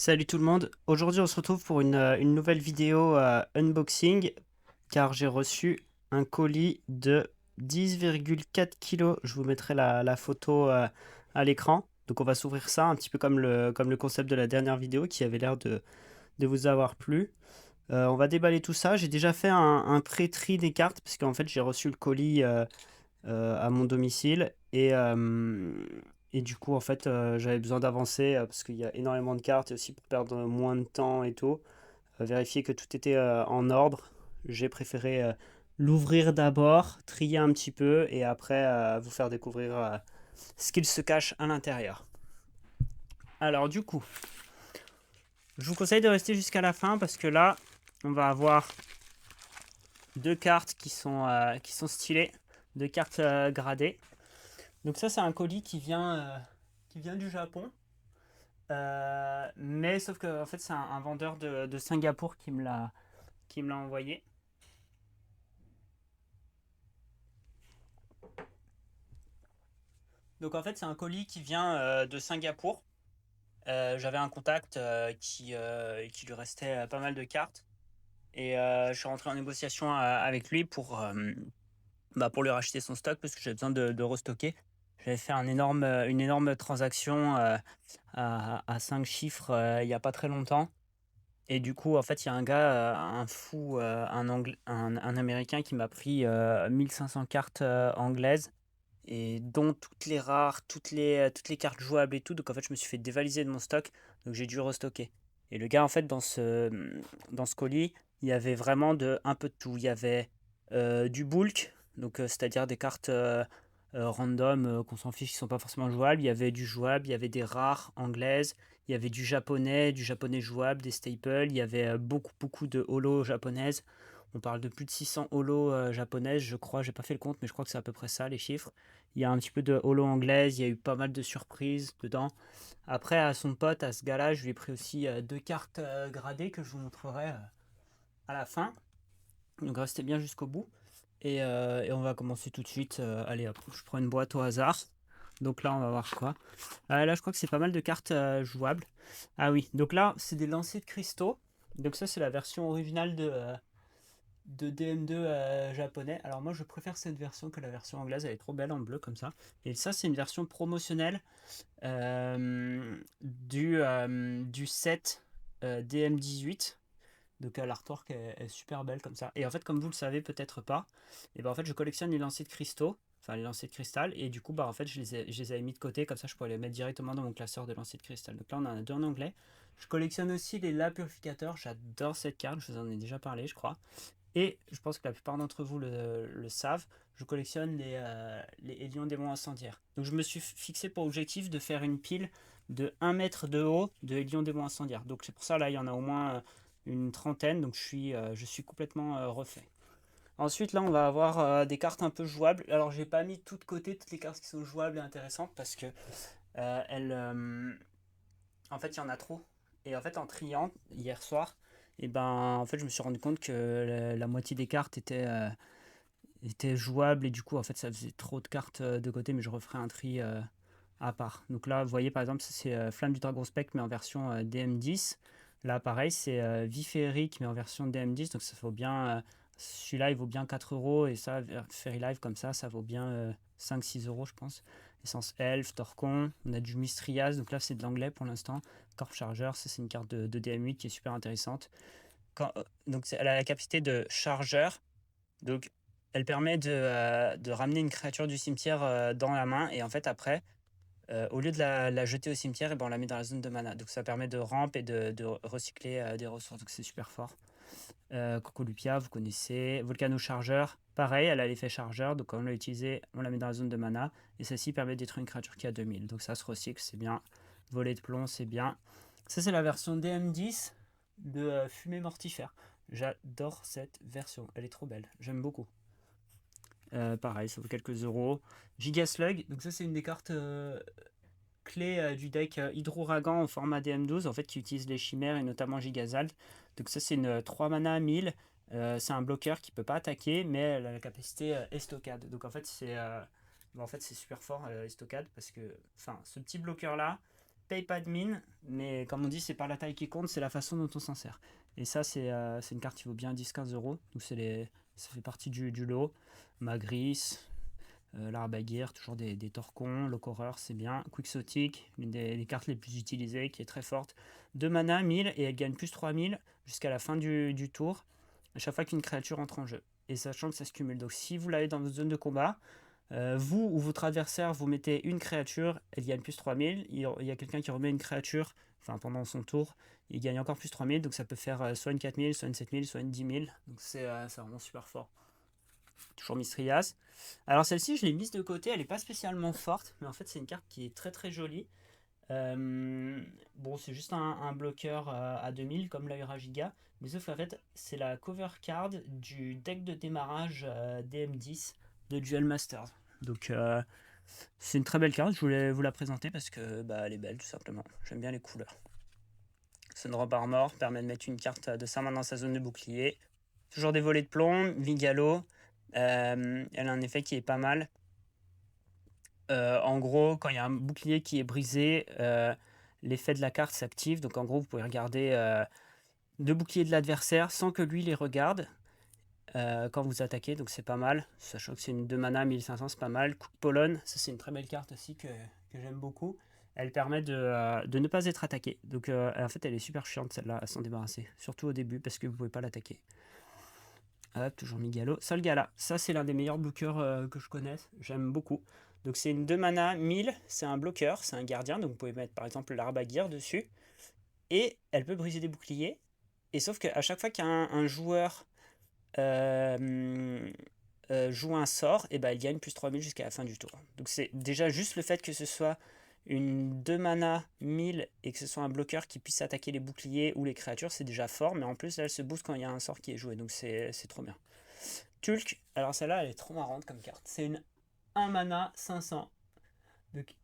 Salut tout le monde, aujourd'hui on se retrouve pour une nouvelle vidéo unboxing car j'ai reçu un colis de 10,4 kg. Je vous mettrai la photo à l'écran. Donc on va s'ouvrir ça un petit peu comme le concept de la dernière vidéo qui avait l'air de vous avoir plu. On va déballer tout ça. J'ai déjà fait un pré-tri des cartes parce qu'en fait j'ai reçu le colis à mon domicile et du coup en fait j'avais besoin d'avancer parce qu'il y a énormément de cartes et aussi pour perdre moins de temps et tout, vérifier que tout était en ordre. J'ai préféré l'ouvrir d'abord, trier un petit peu et après vous faire découvrir ce qu'il se cache à l'intérieur. Alors du coup, je vous conseille de rester jusqu'à la fin parce que là, on va avoir deux cartes qui sont stylées, deux cartes gradées. Donc ça, c'est un colis qui vient du Japon. Mais sauf que en fait, c'est un vendeur de Singapour qui me l'a envoyé. Donc en fait, c'est un colis qui vient de Singapour. J'avais un contact qui lui restait pas mal de cartes. Et je suis rentré en négociation avec lui pour lui racheter son stock parce que j'avais besoin de restocker. J'avais fait une énorme transaction à 5 chiffres il n'y a pas très longtemps. Et du coup, en fait, il y a un gars, un fou, un Américain qui m'a pris 1500 cartes anglaises, et dont toutes les rares, toutes les cartes jouables et tout. Donc en fait, je me suis fait dévaliser de mon stock, donc j'ai dû restocker. Et le gars, en fait, dans ce colis, il y avait vraiment un peu de tout. Il y avait du bulk, donc c'est-à-dire des cartes random qu'on s'en fiche, qui sont pas forcément jouables. Il y avait du jouable, il y avait des rares anglaises, il y avait du japonais jouable, des staples. Il y avait beaucoup de holo japonaises. On parle de plus de 600 holo japonaises, je crois. J'ai pas fait le compte, mais je crois que c'est à peu près ça, les chiffres. Il y a un petit peu de holo anglaise, il y a eu pas mal de surprises dedans. Après, à son pote, à ce gars-là, je lui ai pris aussi deux cartes gradées que je vous montrerai à la fin. Donc restez bien jusqu'au bout. Et on va commencer tout de suite. Allez hop, je prends une boîte au hasard. Donc là, on va voir quoi. Là, je crois que c'est pas mal de cartes jouables. Ah oui, donc là, c'est des lancers de cristaux. Donc ça, c'est la version originale de DM2 japonais. Alors moi, je préfère cette version que la version anglaise. Elle est trop belle en bleu comme ça. Et ça, c'est une version promotionnelle du set DM18. Donc l'artwork est super belle comme ça. Et en fait, comme vous le savez peut-être pas, et ben en fait, je collectionne les lancers de cristaux, enfin les lancers de cristal, et du coup, bah en fait, je les avais mis de côté, comme ça, je pourrais les mettre directement dans mon classeur de lancers de cristal. Donc là, on en a deux en anglais. Je collectionne aussi les La Purificateur. J'adore cette carte, je vous en ai déjà parlé, je crois. Et je pense que la plupart d'entre vous le savent, je collectionne les Hélions démons incendiaires. Donc je me suis fixé pour objectif de faire une pile de 1 mètre de haut de Hélions démons incendiaires. Donc c'est pour ça, là, il y en a au moins une trentaine, donc je suis complètement refait. Ensuite, là, on va avoir des cartes un peu jouables. Alors, j'ai pas mis tout de côté toutes les cartes qui sont jouables et intéressantes parce que elles, en fait, il y en a trop. Et en fait, en triant hier soir, et ben, en fait, je me suis rendu compte que la moitié des cartes étaient jouables et du coup, en fait, ça faisait trop de cartes de côté, mais je referai un tri à part. Donc là, vous voyez, par exemple, c'est Flamme du Dragon Spectre, mais en version DM10. Là, pareil, c'est Vif et Eric, mais en version DM10. Donc ça vaut bien. Celui-là, il vaut bien 4 euros. Et ça, Fairy Live, comme ça vaut bien 5-6 euros, je pense. Essence Elf, Torcon. On a du Mistriaz. Donc là, c'est de l'anglais pour l'instant. Corp Charger, ça, c'est une carte de DM8 qui est super intéressante. Donc, elle a la capacité de chargeur. Donc, elle permet de ramener une créature du cimetière dans la main. Et en fait, après, au lieu de la jeter au cimetière, et ben on la met dans la zone de mana. Donc ça permet de ramp et de recycler des ressources. Donc c'est super fort. Cocolupia, vous connaissez. Volcano Chargeur, pareil, elle a l'effet chargeur. Donc quand on l'a utilisé, on la met dans la zone de mana. Et celle-ci permet de détruire une créature qui a 2000. Donc ça se recycle, c'est bien. Volet de plomb, c'est bien. Ça, c'est la version DM10 de Fumée Mortifère. J'adore cette version. Elle est trop belle. J'aime beaucoup. Pareil, ça vaut quelques euros. Gigaslug, donc ça c'est une des cartes clés du deck Hydro-Ragan au format DM12 en fait qui utilise les chimères et notamment Gigazald. Donc ça c'est une 3 mana à 1000. C'est un bloqueur qui peut pas attaquer mais elle a la capacité estocade. Donc en fait c'est super fort estocade parce que enfin ce petit bloqueur là paye pas de mine, mais comme on dit, c'est pas la taille qui compte, c'est la façon dont on s'en sert. Et ça, c'est une carte qui vaut bien 10-15 euros. Donc ça fait partie du lot. Magris, l'Arbaguir, toujours des Torcons. Locoreur, c'est bien. Quixotic, l'une des cartes les plus utilisées, qui est très forte. 2 mana, 1000, et elle gagne plus 3000 jusqu'à la fin du tour, à chaque fois qu'une créature entre en jeu. Et sachant que ça se cumule. Donc si vous l'avez dans votre zone de combat, vous ou votre adversaire, vous mettez une créature, elle gagne plus 3000. Il y a quelqu'un qui remet une créature, enfin pendant son tour, il gagne encore plus 3000. Donc ça peut faire soit une 4000, soit une 7000, soit une 10 000. Donc c'est vraiment super fort. Toujours Mistrias. Alors celle-ci, je l'ai mise de côté, elle n'est pas spécialement forte, mais en fait c'est une carte qui est très très jolie. Bon, c'est juste un bloqueur à 2000 comme l'Aura Giga, mais sauf qu'en fait c'est la cover card du deck de démarrage DM10 de Duel Masters. Donc c'est une très belle carte, je voulais vous la présenter parce que elle est belle tout simplement. J'aime bien les couleurs. Sundrop Armor permet de mettre une carte de sa main dans sa zone de bouclier. Toujours des volets de plomb, Vigalo. Elle a un effet qui est pas mal. En gros, quand il y a un bouclier qui est brisé, l'effet de la carte s'active. Donc en gros, vous pouvez regarder 2 boucliers de l'adversaire sans que lui les regarde quand vous attaquez. Donc c'est pas mal. Sachant que c'est une 2 mana 1500, c'est pas mal. Coup de Polonne, ça c'est une très belle carte aussi que j'aime beaucoup. Elle permet de ne pas être attaqué. Donc en fait, elle est super chiante celle-là à s'en débarrasser. Surtout au début parce que vous pouvez pas l'attaquer. Hop, toujours Migalo. Solgala, ça c'est l'un des meilleurs bloqueurs que je connaisse. J'aime beaucoup. Donc c'est une 2 mana 1000, c'est un bloqueur, c'est un gardien. Donc vous pouvez mettre par exemple l'Arbaguir dessus. Et elle peut briser des boucliers. Et sauf qu'à chaque fois qu'un joueur joue un sort, et elle gagne plus 3000 jusqu'à la fin du tour. Donc c'est déjà juste le fait que ce soit une 2 mana 1000 et que ce soit un bloqueur qui puisse attaquer les boucliers ou les créatures, c'est déjà fort, mais en plus là, elle se booste quand il y a un sort qui est joué, donc c'est trop bien. Tulk, alors celle-là elle est trop marrante comme carte, c'est une 1 mana 500. Donc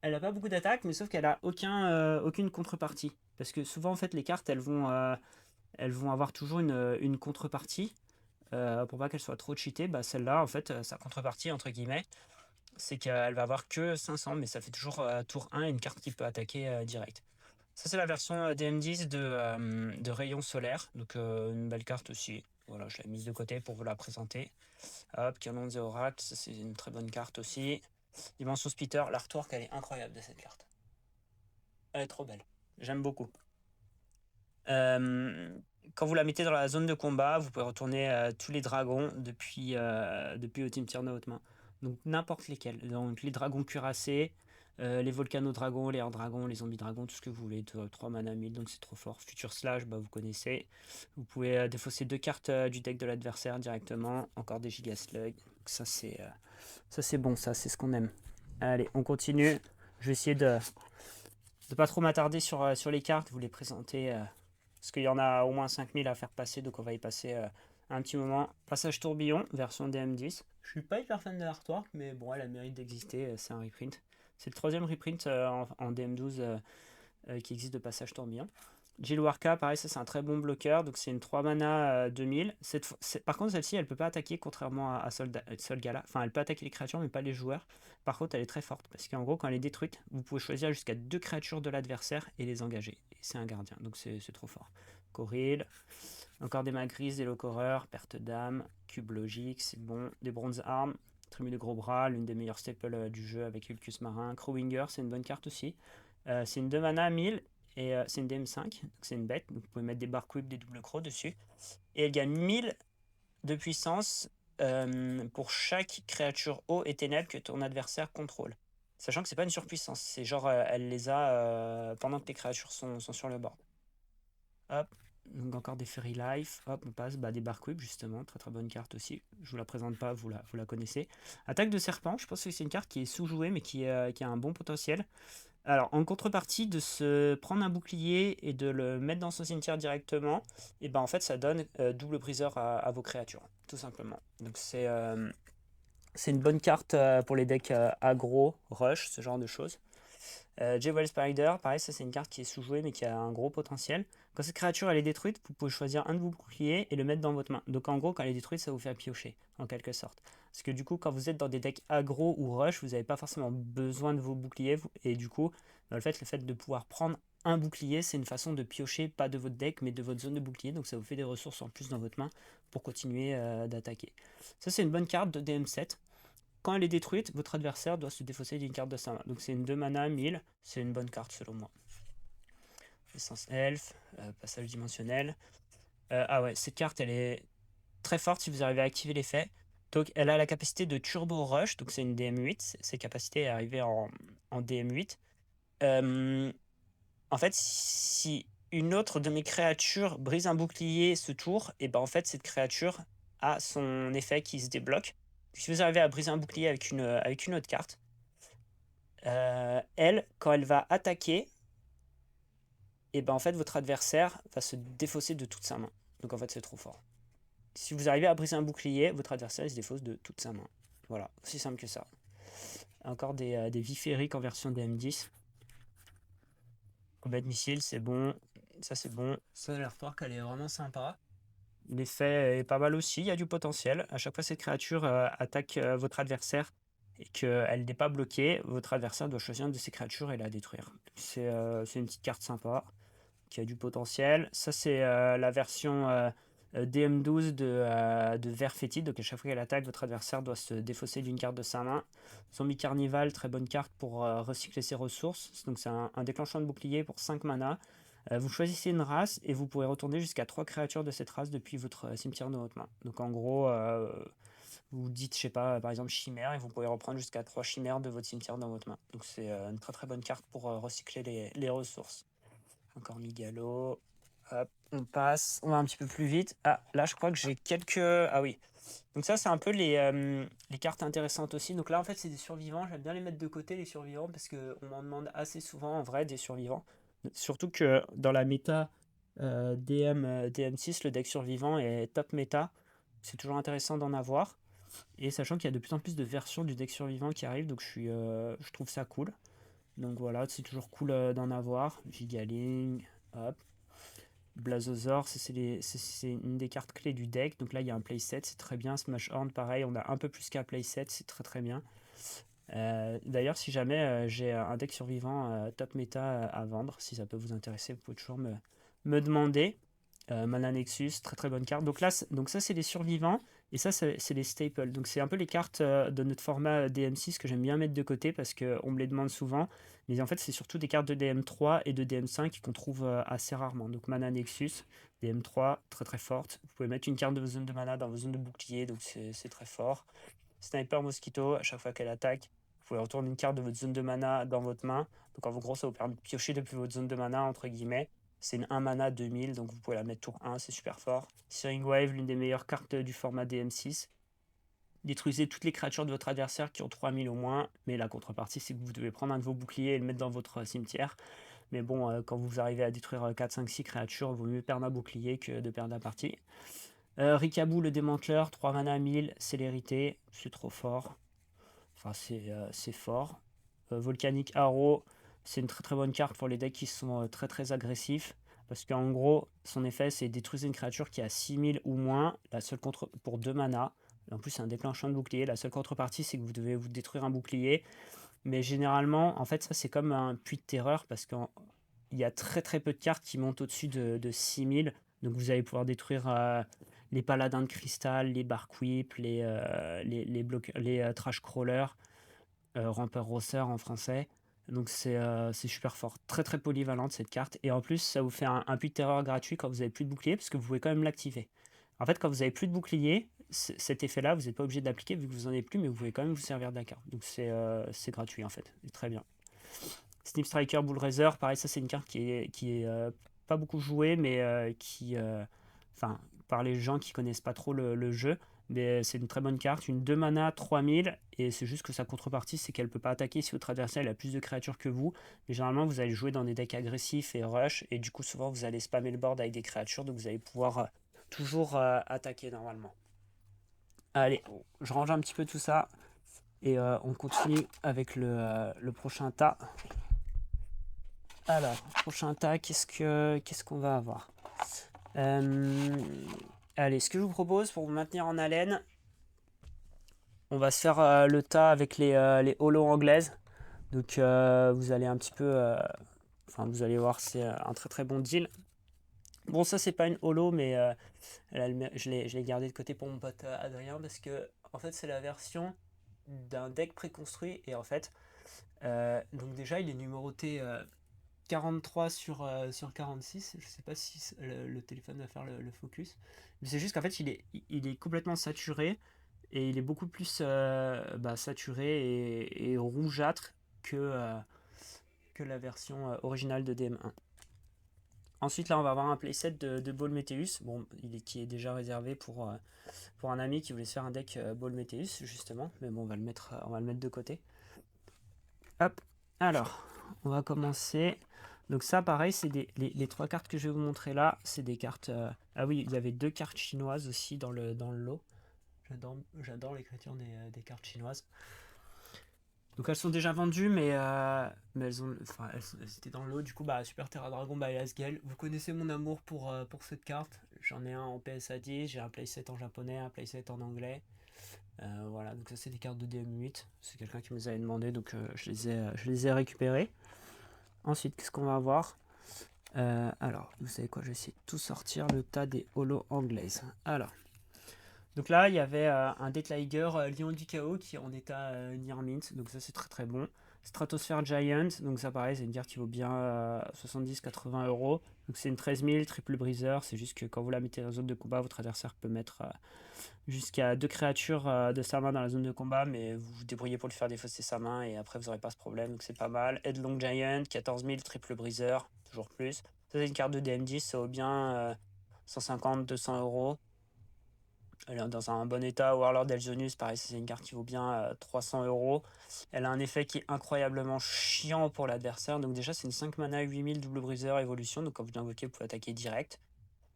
elle a pas beaucoup d'attaque, mais sauf qu'elle a aucune contrepartie. Parce que souvent en fait les cartes elles vont avoir toujours une contrepartie. Pour pas qu'elle soit trop cheatée, celle-là en fait sa contrepartie entre guillemets, c'est qu'elle va avoir que 500, mais ça fait toujours tour 1 une carte qui peut attaquer direct. Ça, c'est la version DM10 de Rayon Solaire, donc une belle carte aussi. Voilà, je l'ai mise de côté pour vous la présenter. Hop, Canon des Oracles, ça c'est une très bonne carte aussi. Dimension Spitter, l'artwork elle est incroyable de cette carte. Elle est trop belle, j'aime beaucoup. Quand vous la mettez dans la zone de combat, vous pouvez retourner tous les dragons depuis le cimetière de haute main. Donc n'importe lesquels. Donc les dragons cuirassés, les volcano-dragons, les air-dragons, les zombies-dragons, tout ce que vous voulez. 3 mana 1000, donc c'est trop fort. Future Slash, vous connaissez. Vous pouvez défausser 2 cartes du deck de l'adversaire directement. Encore des Gigaslug. Ça c'est bon, ça c'est ce qu'on aime. Allez, on continue. Je vais essayer de pas trop m'attarder sur les cartes, vous les présenter. Parce qu'il y en a au moins 5000 à faire passer, donc on va y passer un petit moment. Passage tourbillon, version DM10. Je suis pas hyper fan de l'artwork, mais bon, elle a le mérite d'exister, c'est un reprint. C'est le 3e reprint en DM12 qui existe de passage tourbillon. Jilwarka, pareil, ça c'est un très bon bloqueur, donc c'est une 3 mana 2000. Par contre, celle-ci, elle peut pas attaquer, contrairement à Solgala. Enfin, elle peut attaquer les créatures, mais pas les joueurs. Par contre, elle est très forte, parce qu'en gros, quand elle est détruite, vous pouvez choisir jusqu'à 2 créatures de l'adversaire et les engager. Et c'est un gardien, donc c'est trop fort. Coril, encore des Magris, des Locoreurs, perte d'âme, cube logique, c'est bon. Des bronze armes, tribu de gros bras, l'une des meilleures staples du jeu avec Ulcus Marin. Crowwinger, c'est une bonne carte aussi. C'est une 2 mana 1000. Et c'est une DM5, donc c'est une bête, donc vous pouvez mettre des bark whip, des double crocs dessus. Et elle gagne 1000 de puissance pour chaque créature eau et ténèbres que ton adversaire contrôle. Sachant que c'est pas une surpuissance, c'est genre elle les a pendant que tes créatures sont sur le board. Hop, donc encore des Fairy Life. Hop, on passe des bark whip justement, très très bonne carte aussi. Je vous la présente pas, vous la connaissez. Attaque de serpent, je pense que c'est une carte qui est sous-jouée mais qui a un bon potentiel. Alors, en contrepartie de se prendre un bouclier et de le mettre dans son cimetière directement, et en fait, ça donne double briseur à vos créatures, tout simplement. Donc, c'est une bonne carte pour les decks aggro, rush, ce genre de choses. Jewel Spider, pareil, ça c'est une carte qui est sous-jouée mais qui a un gros potentiel. Quand cette créature elle est détruite, vous pouvez choisir un de vos boucliers et le mettre dans votre main. Donc en gros, quand elle est détruite, ça vous fait piocher, en quelque sorte. Parce que du coup, quand vous êtes dans des decks aggro ou rush, vous n'avez pas forcément besoin de vos boucliers et du coup, le fait de pouvoir prendre un bouclier, c'est une façon de piocher, pas de votre deck, mais de votre zone de bouclier. Donc ça vous fait des ressources en plus dans votre main pour continuer d'attaquer. Ça, c'est une bonne carte de DM7. Quand elle est détruite, votre adversaire doit se défausser d'une carte de sa main. Donc c'est une 2 mana, 1000. C'est une bonne carte selon moi. Essence elfe, passage dimensionnel. Ah ouais, cette carte, elle est très forte si vous arrivez à activer l'effet. Donc elle a la capacité de Turbo Rush, donc c'est une DM8. Ses capacités est arrivée en DM8. En fait, si une autre de mes créatures brise un bouclier ce tour, et ben en fait cette créature a son effet qui se débloque. Si vous arrivez à briser un bouclier avec une autre carte, elle, quand elle va attaquer, et ben en fait votre adversaire va se défausser de toute sa main. Donc en fait c'est trop fort. Si vous arrivez à briser un bouclier, votre adversaire il se défausse de toute sa main. Voilà, aussi simple que ça. Encore des Vifériques en version DM10. Combat missile, c'est bon. Ça, c'est bon. Ça, l'artwork, elle est vraiment sympa. L'effet est pas mal aussi, il y a du potentiel. À chaque fois, cette créature attaque votre adversaire et qu'elle n'est pas bloquée, votre adversaire doit choisir une de ces créatures et la détruire. C'est une petite carte sympa qui a du potentiel. Ça, c'est la version DM12 de Vert Fétide. Donc, à chaque fois qu'elle attaque, votre adversaire doit se défausser d'une carte de sa main. Zombie Carnival, très bonne carte pour recycler ses ressources. Donc, c'est un déclenchement de bouclier pour 5 mana. Vous choisissez une race et vous pourrez retourner jusqu'à 3 créatures de cette race depuis votre cimetière de votre main. Donc, en gros, vous dites, je sais pas, par exemple chimère, et vous pouvez reprendre jusqu'à 3 chimères de votre cimetière dans votre main. Donc, c'est une très très bonne carte pour recycler les ressources. Encore Migalo. Hop, on passe. On va un petit peu plus vite. Ah, là, je crois que j'ai quelques... Ah oui. Donc ça, c'est un peu les cartes intéressantes aussi. Donc là, en fait, c'est des survivants. J'aime bien les mettre de côté, les survivants, parce qu'on m'en demande assez souvent, en vrai, des survivants. Surtout que dans la méta DM6, le deck survivant est top méta. C'est toujours intéressant d'en avoir. Et sachant qu'il y a de plus en plus de versions du deck survivant qui arrivent, donc je trouve ça cool. Donc voilà, c'est toujours cool d'en avoir. Gigaling, hop. Blazosaur, c'est une des cartes clés du deck. Donc là, il y a un playset, c'est très bien. Smashhorn, pareil, on a un peu plus qu'un playset, c'est très très bien. D'ailleurs, si jamais j'ai un deck survivant top méta à vendre, si ça peut vous intéresser, vous pouvez toujours me demander. Mana Nexus, très très bonne carte. Donc là, donc ça c'est les survivants et ça c'est les staples. Donc c'est un peu les cartes de notre format DM6 que j'aime bien mettre de côté parce qu'on me les demande souvent. Mais en fait c'est surtout des cartes de DM3 et de DM5 qu'on trouve assez rarement. Donc Mana Nexus, DM3, très très forte. Vous pouvez mettre une carte de vos zones de mana dans vos zones de bouclier, donc c'est très fort. Sniper Mosquito, à chaque fois qu'elle attaque, vous pouvez retourner une carte de votre zone de mana dans votre main. Donc en gros ça vous permet de piocher depuis votre zone de mana entre guillemets. C'est une 1 mana 2000, donc vous pouvez la mettre tour 1, c'est super fort. Searing Wave, l'une des meilleures cartes du format DM6. Détruisez toutes les créatures de votre adversaire qui ont 3000 au moins, mais la contrepartie c'est que vous devez prendre un de vos boucliers et le mettre dans votre cimetière. Mais bon, quand vous arrivez à détruire 4, 5, 6 créatures, il vaut mieux perdre un bouclier que de perdre la partie. Ricabou le démanteleur, 3 mana 1000, célérité, c'est trop fort. Enfin, c'est fort. Volcanic Arrow, c'est une très très bonne carte pour les decks qui sont très très agressifs. Parce qu'en gros, son effet, c'est détruire une créature qui a 6000 ou moins, la seule pour 2 mana. En plus, c'est un déclenchement de bouclier. La seule contrepartie, c'est que vous devez vous détruire un bouclier. Mais généralement, en fait, ça, c'est comme un puits de terreur. Parce qu'il y a très très peu de cartes qui montent au-dessus de 6000. Donc vous allez pouvoir détruire les paladins de cristal, les barquip, les trash crawlers. Ramper Rosser en français. Donc c'est super fort. Très très polyvalente cette carte. Et en plus, ça vous fait un puits de terreur gratuit quand vous avez plus de bouclier, parce que vous pouvez quand même l'activer. En fait, quand vous avez plus de bouclier, cet effet-là, vous n'êtes pas obligé de l'appliquer vu que vous en avez plus, mais vous pouvez quand même vous servir de la carte. Donc c'est gratuit en fait. Très bien. Snip Striker Bull Razor, pareil, ça c'est une carte qui est pas beaucoup jouée, mais enfin, par les gens qui connaissent pas trop le jeu. Mais c'est une très bonne carte, une 2 mana 3000, et c'est juste que sa contrepartie, c'est qu'elle peut pas attaquer si votre adversaire a plus de créatures que vous. Mais généralement, vous allez jouer dans des decks agressifs et rush, et du coup, souvent, vous allez spammer le board avec des créatures, donc vous allez pouvoir toujours attaquer normalement. Allez, je range un petit peu tout ça, et on continue avec le prochain tas. Alors, prochain tas, qu'est-ce qu'on va avoir Allez, ce que je vous propose pour vous maintenir en haleine, on va se faire le tas avec les holos anglaises. Donc vous allez un petit peu... Enfin, vous allez voir, c'est un très très bon deal. Bon, ça, c'est pas une holo, mais je l'ai gardé de côté pour mon pote Adrien parce que, en fait, c'est la version d'un deck préconstruit. Et en fait, donc déjà, il est numéroté 43 sur 46. Je sais pas si le téléphone va faire le focus. Mais c'est juste qu'en fait, il est complètement saturé. Et il est beaucoup plus saturé et rougeâtre que la version originale de DM1. Ensuite, là, on va avoir un playset de Ball Meteus, bon, qui est déjà réservé pour un ami qui voulait se faire un deck Ball Meteus, justement. Mais bon, on va le mettre de côté. Hop, alors, on va commencer. Donc ça, pareil, c'est les trois cartes que je vais vous montrer là, c'est des cartes... Ah oui, il y avait deux cartes chinoises aussi dans le lot. J'adore l'écriture des cartes chinoises. Donc elles sont déjà vendues, mais elles étaient dans le lot. Du coup, Super Terra Dragon by Asgel. Vous connaissez mon amour pour cette carte. J'en ai un en PSA 10, j'ai un playset en japonais, un playset en anglais. Voilà, donc ça c'est des cartes de DM8. C'est quelqu'un qui me les avait demandé, donc je les ai récupérées. Ensuite, qu'est-ce qu'on va avoir? Alors, vous savez quoi, je vais essayer de tout sortir, le tas des holos anglaises. Alors, donc là, il y avait un Deathliger Lion du Chaos qui est en état Near Mint, donc ça c'est très très bon. Stratosphere Giant, donc ça pareil, c'est une carte qui vaut bien 70-80 euros. Donc c'est une 13 000, triple briseur, c'est juste que quand vous la mettez dans la zone de combat, votre adversaire peut mettre jusqu'à 2 créatures de sa main dans la zone de combat, mais vous vous débrouillez pour lui faire défausser sa main et après vous n'aurez pas ce problème, donc c'est pas mal. Headlong Giant, 14 000, triple briseur, toujours plus. Ça c'est une carte de DM10, ça vaut bien 150-200 euros. Elle est dans un bon état. Warlord Elzonius, pareil, c'est une carte qui vaut bien 300 euros. Elle a un effet qui est incroyablement chiant pour l'adversaire. Donc déjà, c'est une 5 mana 8000 double briseur évolution. Donc quand vous l'invoquez, vous pouvez attaquer direct.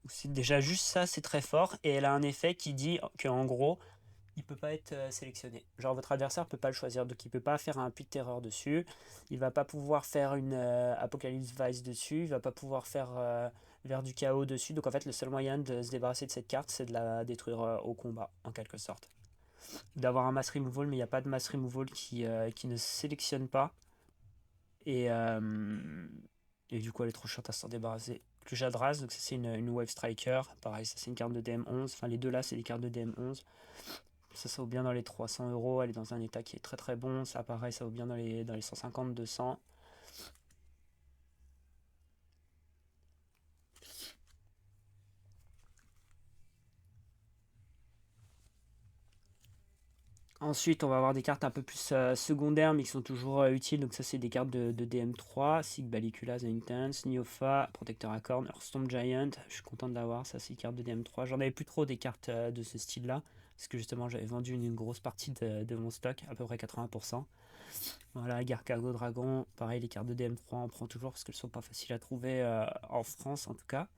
Donc c'est déjà juste ça, c'est très fort. Et elle a un effet qui dit qu'en gros, il peut pas être sélectionné. Genre votre adversaire peut pas le choisir. Donc il peut pas faire un Pit Terror dessus. Il va pas pouvoir faire une Apocalypse Vice dessus. Il va pas pouvoir faire vers du chaos dessus. Donc en fait, le seul moyen de se débarrasser de cette carte, c'est de la détruire au combat, en quelque sorte. D'avoir un mass removal, mais il n'y a pas de mass removal qui ne sélectionne pas. Et, euh, et du coup, elle est trop chiante à s'en débarrasser. Le Jadras, donc ça c'est une Wave Striker. Pareil, ça c'est une carte de DM11. Enfin, les deux là, c'est des cartes de DM11. Ça vaut bien dans les 300 euros. Elle est dans un état qui est très très bon. Ça, pareil, ça vaut bien dans les 150-200. Ensuite, on va avoir des cartes un peu plus secondaires, mais qui sont toujours utiles. Donc ça, c'est des cartes de DM3. Sig Balicula, The Intense, Niofa, Protecteur à cornes, Hearthstone Giant. Je suis content de l'avoir, ça, c'est une carte de DM3. J'en avais plus trop des cartes de ce style-là, parce que justement, j'avais vendu une grosse partie de mon stock, à peu près 80%. Voilà, Garcargo Dragon, pareil, les cartes de DM3, on prend toujours, parce qu'elles sont pas faciles à trouver en France, en tout cas.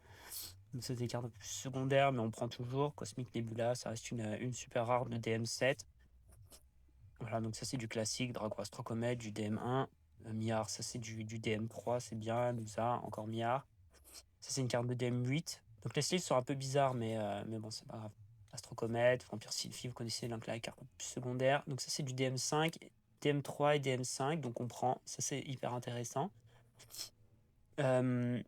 Donc ça, c'est des cartes un peu plus secondaires, mais on prend toujours. Cosmic Nebula, ça reste une super rare de DM7. Voilà, donc ça c'est du classique, Drago Astrocomet, du DM1. Miar, ça c'est du DM3, c'est bien. Musa, encore Miar. Ça c'est une carte de DM8. Donc les styles sont un peu bizarres, mais bon, c'est pas grave. Astrocomet, Vampire Sylphie, vous connaissez la carte plus secondaire. Donc ça c'est du DM5, DM3 et DM5, donc on prend. Ça c'est hyper intéressant. Euh,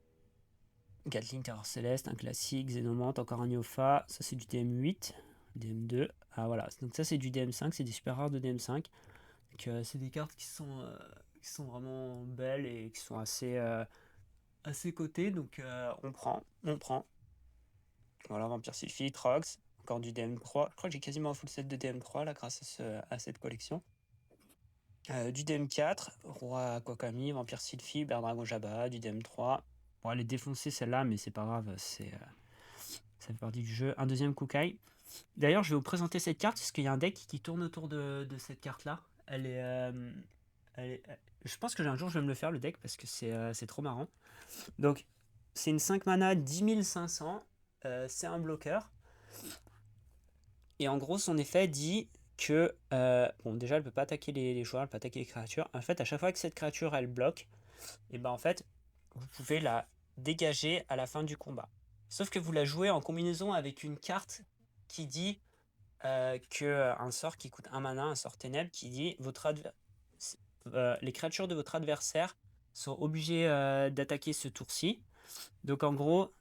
Gatling Terror Céleste, un classique, Xénomante, encore un Niofa. Ça c'est du DM8, DM2. Ah voilà, donc ça c'est du DM5, c'est des super rares de DM5. Donc c'est des cartes qui sont vraiment belles et qui sont assez cotées, donc on prend. Voilà, Vampire Sylphie, Trox, encore du DM3. Je crois que j'ai quasiment un full set de DM3 là grâce à cette collection. Du DM4, Roi Kwakami, Vampire Sylphie, Berdragon Jabba, du DM3. Bon, elle est défoncée celle-là, mais c'est pas grave, ça fait partie du jeu. Un deuxième Kukai. D'ailleurs, je vais vous présenter cette carte parce qu'il y a un deck qui tourne autour de cette carte-là. Je pense que un jour je vais me le faire le deck parce que c'est trop marrant. Donc, c'est une 5 mana 10 500. C'est un bloqueur. Et en gros, son effet dit que. Bon, déjà, elle peut pas attaquer les joueurs, elle peut attaquer les créatures. En fait, à chaque fois que cette créature elle bloque, et ben en fait, vous pouvez la dégager à la fin du combat. Sauf que vous la jouez en combinaison avec une carte qui dit que un sort qui coûte un mana, un sort ténèbres, qui dit les créatures de votre adversaire sont obligées d'attaquer ce tour-ci. Donc en gros,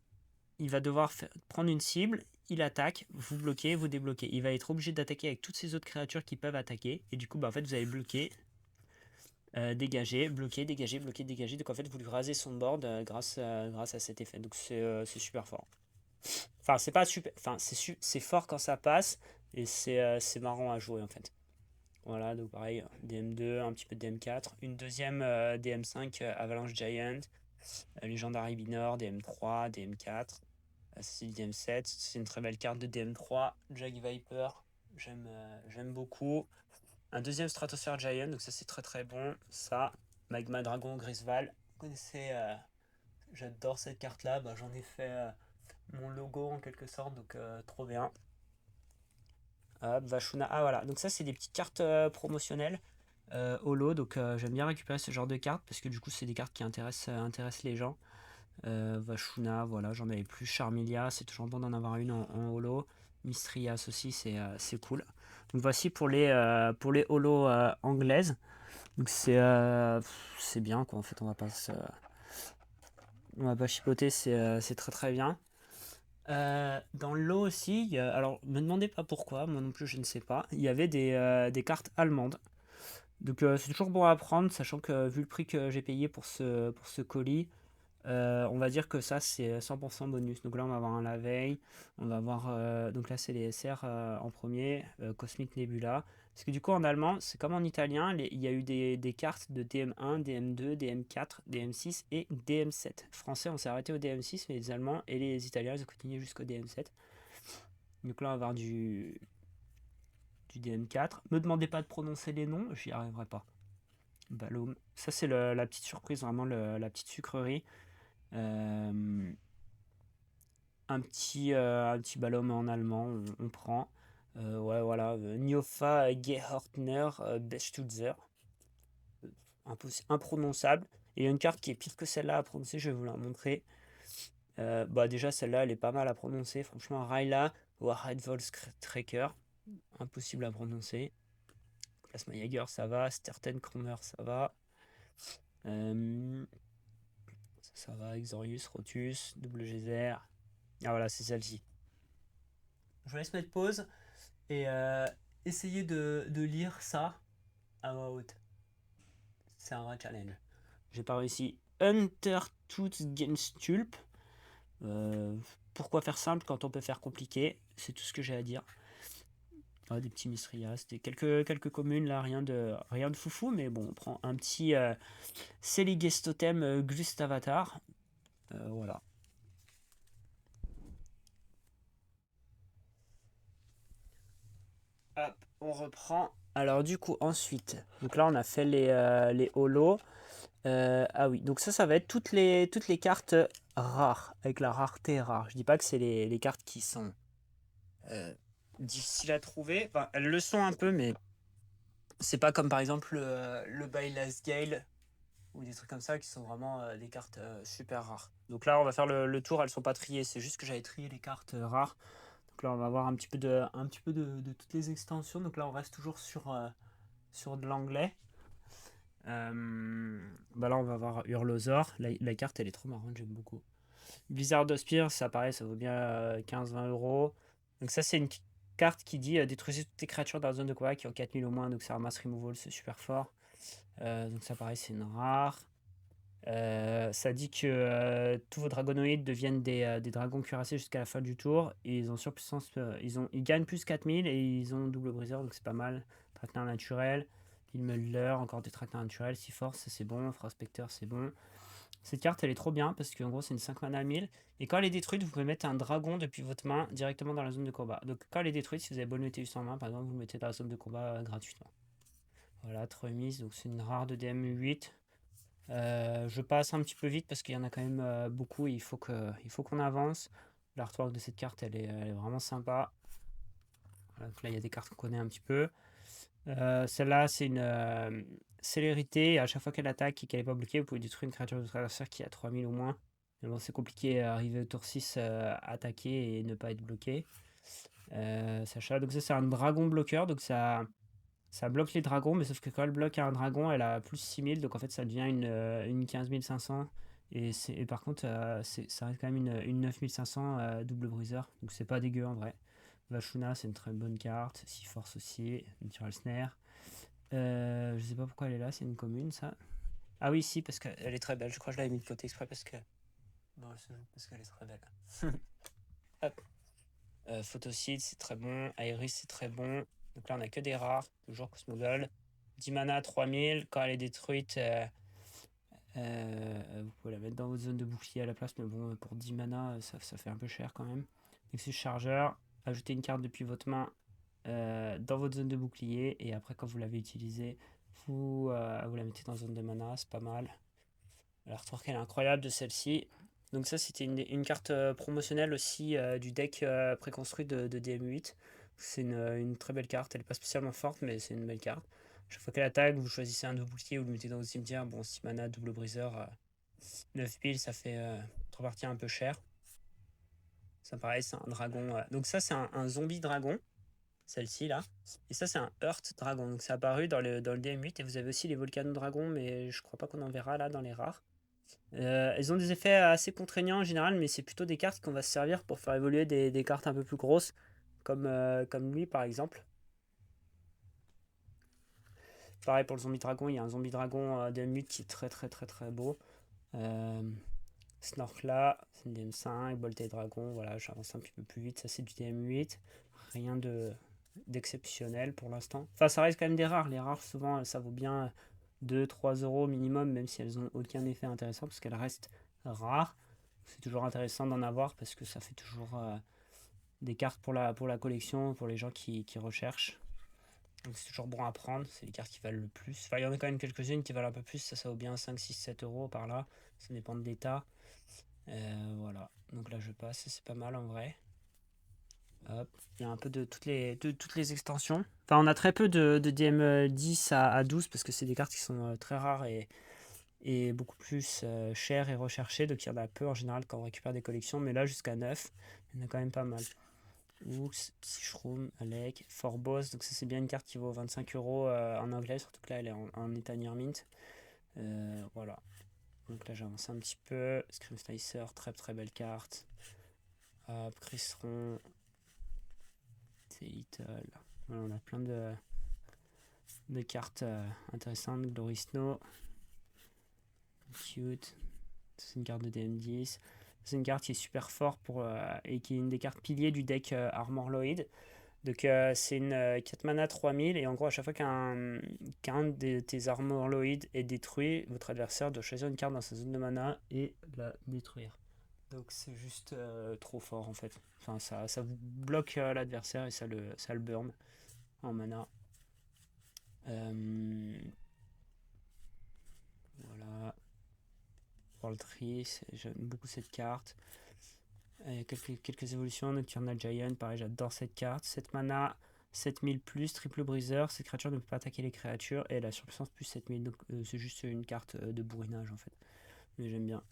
il va devoir prendre une cible, il attaque, vous bloquez, vous débloquez. Il va être obligé d'attaquer avec toutes ces autres créatures qui peuvent attaquer. Et du coup, en fait, vous allez bloquer, dégager, bloquer, dégager, bloquer, dégager. Donc en fait, vous lui rasez son board grâce à cet effet. Donc c'est super fort. Enfin, c'est pas super. Enfin, c'est fort quand ça passe. Et c'est marrant à jouer en fait. Voilà, donc pareil, DM2, un petit peu de DM4. Une deuxième DM5 Avalanche Giant. Legendary Binor, DM3, DM4. C'est du DM7. C'est une très belle carte de DM3. Jag Viper, j'aime beaucoup. Un deuxième Stratosphere Giant, donc ça c'est très très bon. Ça, Magma Dragon Grisval. Vous connaissez, j'adore cette carte là. J'en ai fait mon logo en quelque sorte, donc trop bien. Vashuna. Ah voilà, donc ça c'est des petites cartes promotionnelles holo, donc j'aime bien récupérer ce genre de cartes parce que du coup c'est des cartes qui intéressent les gens. Vashuna, voilà, j'en avais plus. Charmilia, c'est toujours bon d'en avoir une en holo. Mistrias aussi, c'est cool. Donc voici pour les holos anglaises. Donc c'est bien quoi, en fait, on va pas chipoter, c'est très très bien. Dans le lot aussi, alors me demandez pas pourquoi, moi non plus je ne sais pas, il y avait des cartes allemandes. Donc c'est toujours bon à prendre, sachant que vu le prix que j'ai payé pour ce colis, on va dire que ça c'est 100% bonus. Donc là on va avoir un La Veille, on va avoir donc là c'est les SR en premier, Cosmic Nebula. Parce que du coup en allemand c'est comme en italien, il y a eu des cartes de DM1, DM2, DM4, DM6 et DM7. Français on s'est arrêté au DM6 mais les Allemands et les Italiens ils ont continué jusqu'au DM7. Donc là on va avoir du DM4. Me demandez pas de prononcer les noms, j'y arriverai pas. Ballum. Ça c'est la petite surprise, vraiment la petite sucrerie. Euh, un petit ballon en allemand, on prend. Ouais, voilà. Niofa Gehortner Bestutzer. Imprononçable. Et il y a une carte qui est pire que celle-là à prononcer, je vais vous la montrer. Déjà, celle-là, elle est pas mal à prononcer. Franchement, Raila Warhead Volstrecker. Impossible à prononcer. Plasma Jaeger, ça va. Sterten Kromer, ça va. Ça va. Exorius, Rotus, Double Geyser. Ah voilà, c'est celle-ci. Je vous laisse mettre pause et essayer de lire ça à voix haute. C'est un vrai challenge. J'ai pas réussi. Untertootsgenstulp. Pourquoi faire simple quand on peut faire compliqué? C'est tout ce que j'ai à dire. Ah, des petits Mistrias, quelques communes là, rien de foufou, mais bon, on prend un petit Celigestotem Glustavatar. Voilà. Hop, on reprend. Alors du coup ensuite, donc là on a fait les holos. Ah oui, donc ça va être toutes les cartes rares, avec la rareté rare. Je dis pas que c'est les cartes qui sont difficiles à trouver. Enfin, elles le sont un peu, mais c'est pas comme par exemple le Bailas Gale ou des trucs comme ça qui sont vraiment des cartes super rares. Donc là, on va faire le tour, elles sont pas triées, c'est juste que j'avais trié les cartes rares. Donc là, on va voir un petit peu de toutes les extensions. Donc là, on reste toujours sur de l'anglais. Là, on va voir Hurlosaur. La carte, elle est trop marrante, j'aime beaucoup. Blizzard of Spear, ça pareil, ça vaut bien 15-20 euros. Donc, ça, c'est une carte qui dit détruisez toutes les créatures dans la zone de combat qui ont 4000 au moins. Donc, ça ramasse removal, c'est super fort. Donc, ça, pareil, c'est une rare. Ça dit que tous vos dragonoïdes deviennent des dragons cuirassés jusqu'à la fin du tour. Et ils ont surpuissance. Ils gagnent plus 4000 et ils ont double briseur, donc c'est pas mal. Traquenard naturel. Ilmelder, encore des traquenards naturels. 6 force, c'est bon. Prospecteur, c'est bon. Cette carte, elle est trop bien parce qu'en gros, c'est une 5 mana à 1000. Et quand elle est détruite, vous pouvez mettre un dragon depuis votre main directement dans la zone de combat. Donc, quand elle est détruite, si vous avez bonne UT en main, par exemple, vous le mettez dans la zone de combat gratuitement. Voilà, remise. Donc, c'est une rare de DM8. Je passe un petit peu vite parce qu'il y en a quand même beaucoup et il faut qu'on avance. L'artwork de cette carte, elle est vraiment sympa. Voilà, donc là, il y a des cartes qu'on connaît un petit peu. Celle-là, c'est une célérité. À chaque fois qu'elle attaque et qu'elle n'est pas bloquée, vous pouvez détruire une créature de votre adversaire qui a 3000 au moins. Mais bon, c'est compliqué arriver au tour 6, attaquer et ne pas être bloqué. Sacha, donc ça, c'est un dragon bloqueur. Donc ça Ça bloque les dragons, mais sauf que quand elle bloque un dragon, elle a plus 6000, donc en fait ça devient une 15500. Et par contre, ça reste quand même une 9500 double briseur, donc c'est pas dégueu en vrai. Vashuna, c'est une très bonne carte. Six Force aussi, Natural Snare. Je sais pas pourquoi elle est là, c'est une commune ça. Ah oui, si, parce qu'elle est très belle. Je crois que je l'avais mis de côté exprès parce que. Bon, parce qu'elle est très belle. Hop. Photocide, c'est très bon. Iris, c'est très bon. Donc là, on a que des rares. Toujours Cosmogol. 10 mana, 3000. Quand elle est détruite, vous pouvez la mettre dans votre zone de bouclier à la place. Mais bon, pour 10 mana, ça fait un peu cher quand même. Nexus Chargeur. Ajoutez une carte depuis votre main dans votre zone de bouclier. Et après, quand vous l'avez utilisée, vous la mettez dans zone de mana. C'est pas mal. L'artwork elle est incroyable de celle-ci. Donc ça c'était une carte promotionnelle aussi du deck préconstruit de DM8. C'est une très belle carte, elle n'est pas spécialement forte mais c'est une belle carte. Chaque fois qu'elle attaque, vous choisissez un double bouclier, vous le mettez dans le cimetière. Bon, 6 mana, double briseur, 9 piles, ça fait 3 parties un peu cher. Ça pareil, c'est un dragon. Donc ça c'est un zombie dragon, celle-ci là. Et ça c'est un Earth dragon. Donc c'est apparu dans le DM8 et vous avez aussi les volcano dragons mais je crois pas qu'on en verra là dans les rares. Elles ont des effets assez contraignants en général, mais c'est plutôt des cartes qu'on va se servir pour faire évoluer des cartes un peu plus grosses, comme lui par exemple. Pareil pour le zombie dragon, il y a un zombie dragon de mute qui est très très très très beau. Euh, Snorkla, c'est une DM5, Bolté Dragon, voilà, j'avance un petit peu plus vite, ça c'est du DM8. Rien d'exceptionnel pour l'instant. Enfin, ça reste quand même des rares. Les rares, souvent, ça vaut bien 2-3 euros minimum, même si elles n'ont aucun effet intéressant, parce qu'elles restent rares. C'est toujours intéressant d'en avoir, parce que ça fait toujours des cartes pour la collection, pour les gens qui recherchent. Donc c'est toujours bon à prendre, c'est les cartes qui valent le plus. Enfin, il y en a quand même quelques-unes qui valent un peu plus, ça vaut bien 5, 6, 7 euros par là. Ça dépend de l'état. Voilà, donc là je passe, c'est pas mal en vrai. Hop. Il y a un peu de toutes les extensions. Enfin, on a très peu de DM10 à 12 parce que c'est des cartes qui sont très rares et beaucoup plus chères et recherchées. Donc il y en a peu en général quand on récupère des collections. Mais là, jusqu'à 9, il y en a quand même pas mal. Ooks, Psychroom, Alec, Forboss. Donc ça, c'est bien une carte qui vaut 25 euros en anglais. Surtout que là, elle est en état near mint. Voilà. Donc là, j'avance un petit peu. Scream Slicer, très très belle carte. Hop, Crisseron. C'est Little. Voilà, on a plein de cartes intéressantes. Glory Snow. Cute. C'est une carte de DM10. C'est une carte qui est super forte et qui est une des cartes piliers du deck Armor Lloyd. Donc c'est une 4 mana 3000 et en gros à chaque fois qu'un de tes Armor Lloyd est détruit, votre adversaire doit choisir une carte dans sa zone de mana et la détruire. Donc c'est juste trop fort en fait. Enfin ça vous bloque l'adversaire et ça le burn en mana. Voilà. World Tree, j'aime beaucoup cette carte. Quelques évolutions. Nocturnal Giant, pareil, j'adore cette carte. 7 mana, 7000 plus, triple briseur. Cette créature ne peut pas attaquer les créatures et elle a surpuissance plus 7000. Donc c'est juste une carte de bourrinage en fait. Mais j'aime bien.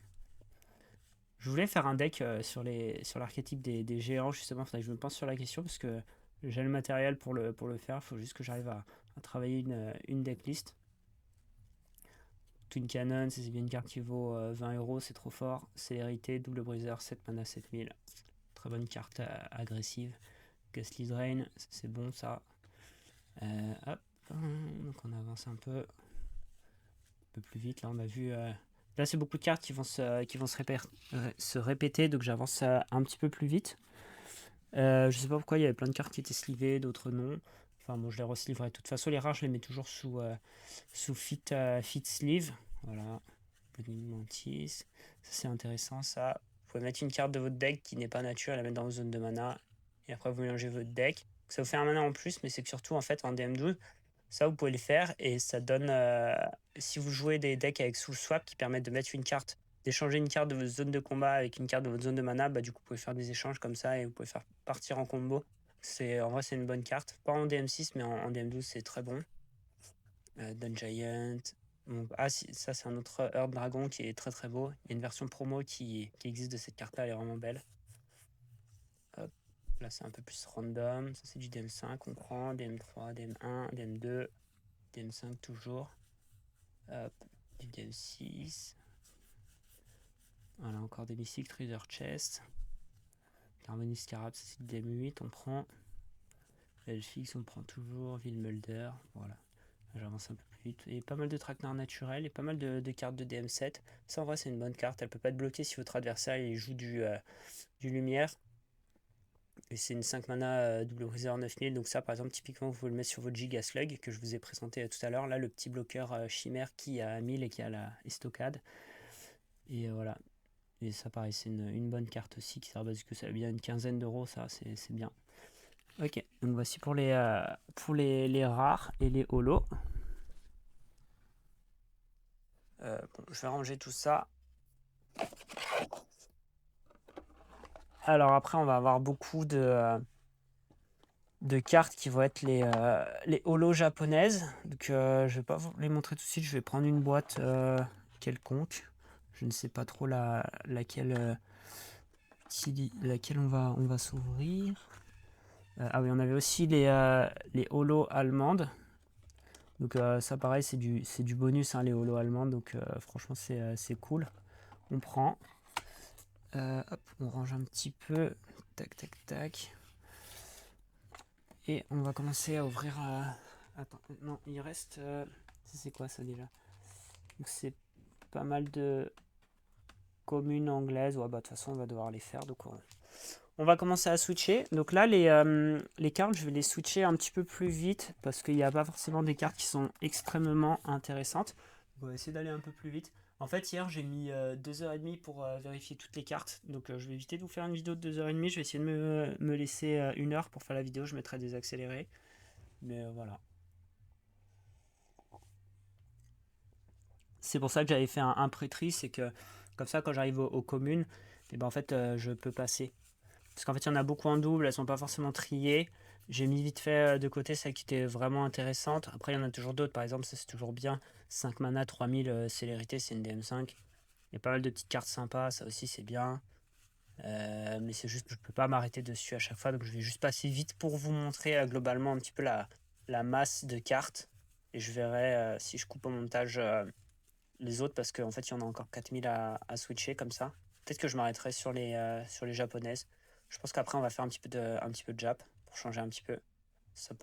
Je voulais faire un deck sur l'archétype des géants justement. Faudrait que je me pense sur la question parce que j'ai le matériel pour le faire. Il faut juste que j'arrive à travailler une decklist. Twin Cannon, c'est bien une carte qui vaut 20 euros, c'est trop fort. Célérité, double briseur, 7 mana 7000. Très bonne carte agressive. Ghastly Drain, c'est bon ça. Hop, donc on avance un peu plus vite. Là on a vu. Là c'est beaucoup de cartes qui vont se répéter, donc j'avance un petit peu plus vite. Je sais pas pourquoi il y avait plein de cartes qui étaient slivées, d'autres non. Enfin bon, je les resliverai. De toute façon, les rares, je les mets toujours sous fit sleeve. Voilà. Bloodling Mantis. Ça, c'est intéressant, ça. Vous pouvez mettre une carte de votre deck qui n'est pas nature et la mettre dans vos zones de mana. Et après, vous mélangez votre deck. Ça vous fait un mana en plus, mais c'est que surtout, en fait, en DM12, ça, vous pouvez le faire et ça donne. Si vous jouez des decks avec Soul Swap qui permettent de mettre une carte, d'échanger une carte de votre zone de combat avec une carte de votre zone de mana, bah, du coup, vous pouvez faire des échanges comme ça et vous pouvez faire partir en combo. En vrai, c'est une bonne carte. Pas en DM6, mais en DM12, c'est très bon. Dungiant. Ah, ça, c'est un autre Earth Dragon qui est très très beau. Il y a une version promo qui existe de cette carte-là, elle est vraiment belle. Hop. Là, c'est un peu plus random. Ça, c'est du DM5. On prend DM3, DM1, DM2, DM5 toujours. Hop, du DM6. Voilà, encore des mystiques, Treasure Chest. Harmony Scarab, ça c'est du DM8. On prend. Elfix, on prend toujours. Vilmulder. Voilà. J'avance un peu plus vite. Et pas mal de traquenards naturels et pas mal de cartes de DM7. Ça, en vrai, c'est une bonne carte. Elle peut pas être bloquée si votre adversaire il joue du lumière. Et c'est une 5 mana double briseur 9000. Donc ça, par exemple, typiquement, vous pouvez le mettre sur votre Giga Slug que je vous ai présenté tout à l'heure. Là, le petit bloqueur chimère qui a 1000 et qui a la estocade. Et voilà. Et ça, pareil, c'est une bonne carte aussi qui sert parce que ça a bien une quinzaine d'euros. Ça, c'est bien. Ok, donc voici pour les rares et les holos. Bon, je vais ranger tout ça. Alors après, on va avoir beaucoup de cartes qui vont être les holos japonaises. Donc je vais pas vous les montrer tout de suite. Je vais prendre une boîte quelconque. Je ne sais pas trop laquelle on va s'ouvrir. Ah oui, on avait aussi les holos allemandes. Donc ça pareil, c'est du bonus, hein, les holos allemandes. Donc franchement, c'est cool. On prend. Hop, on range un petit peu. Tac, tac, tac. Et on va commencer à ouvrir. Attends, non, il reste. C'est quoi ça déjà? Donc c'est pas mal de communes anglaises. Ouais, bah de toute façon, on va devoir les faire. Donc on va commencer à switcher. Donc là, les cartes, je vais les switcher un petit peu plus vite parce qu'il n'y a pas forcément des cartes qui sont extrêmement intéressantes. On va essayer d'aller un peu plus vite. En fait, hier, j'ai mis 2h30 pour vérifier toutes les cartes. Donc, je vais éviter de vous faire une vidéo de 2h30. Je vais essayer de me laisser 1 heure pour faire la vidéo. Je mettrai des accélérés. Mais voilà. C'est pour ça que j'avais fait un pré-tri. C'est que, comme ça, quand j'arrive aux communes, et ben, en fait, je peux passer. Parce qu'en fait, il y en a beaucoup en double. Elles sont pas forcément triées. J'ai mis vite fait de côté celle qui était vraiment intéressante. Après, il y en a toujours d'autres. Par exemple, ça, c'est toujours bien. 5 mana, 3000 célérité, c'est une DM5. Il y a pas mal de petites cartes sympas, ça aussi c'est bien. Mais c'est juste que je peux pas m'arrêter dessus à chaque fois, donc je vais juste passer vite pour vous montrer globalement un petit peu la masse de cartes. Et je verrai si je coupe au montage les autres, parce qu'en fait il y en a encore 4000 à switcher comme ça. Peut-être que je m'arrêterai sur les japonaises. Je pense qu'après on va faire un petit peu de Jap pour changer un petit peu. Ça,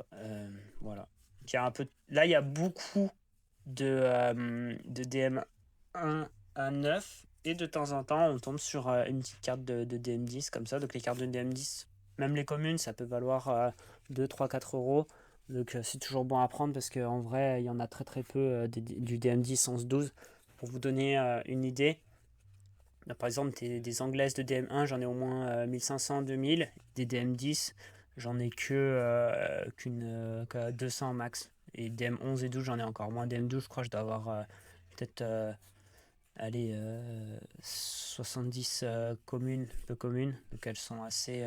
voilà. Donc, il y a un peu, là il y a beaucoup de DM1 à 9 et de temps en temps on tombe sur une petite carte de DM10 comme ça. Donc les cartes de DM10, même les communes, ça peut valoir 2, 3, 4 euros. Donc c'est toujours bon à prendre parce qu'en vrai il y en a très très peu du DM10 11-12. Pour vous donner une idée, là, par exemple des anglaises de DM1 j'en ai au moins 1500, 2000. Des DM10 j'en ai qu'une 200 max. Et DM11 et 12 j'en ai encore moins. DM12 je crois que je dois avoir peut-être allez, 70 communes, peu communes. Donc elles sont assez.